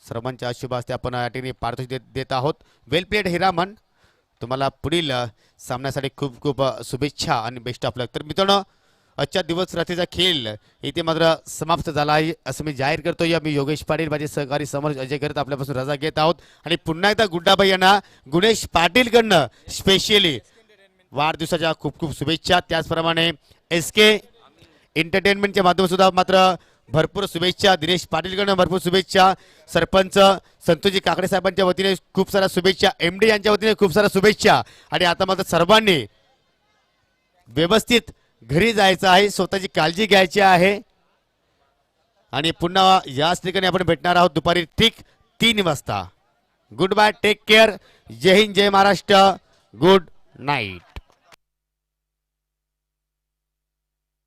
सर्वांच्या शुभ हस्ते आपण या ठिकाणी पारितोषिक देत आहोत. वेल प्लेड हिरामन, तुम्हाला पुढील सामन्यासाठी खूप खूप शुभेच्छा आणि बेस्ट ऑफ लक. तर मित्रांनो, आजच्या दिवस रात्रीचा खेळ इथे मात्र समाप्त झाला आहे असं मी जाहीर करतोय. मी योगेश पाटील, माझे सहकारी समोर अजय करत आपल्यापासून रजा घेत आहोत. आणि पुन्हा एकदा गुड्डाबाई यांना गुणेश पाटीलकडनं स्पेशली वाढदिवसाच्या खूप खूप शुभेच्छा. त्याचप्रमाणे SK एंटरटेनमेंटच्या माध्यमातून सुद्धा मात्र भरपूर शुभेच्छा. दिनेश पाटीलकडनं भरपूर शुभेच्छा. सरपंच संतोषजी काकडे साहेबांच्या वतीने खूप साऱ्या शुभेच्छा. MD यांच्या वतीने खूप साऱ्या शुभेच्छा. आणि आता मात्र सर्वांनी व्यवस्थित घरी जायचं आहे, स्वतःची काळजी घ्यायची आहे. आणि पुन्हा याच ठिकाणी आपण भेटणार आहोत दुपारी ठीक 3 वाजता. Good bye, take care. जय हिंद, जय महाराष्ट्र, गुड नाईट.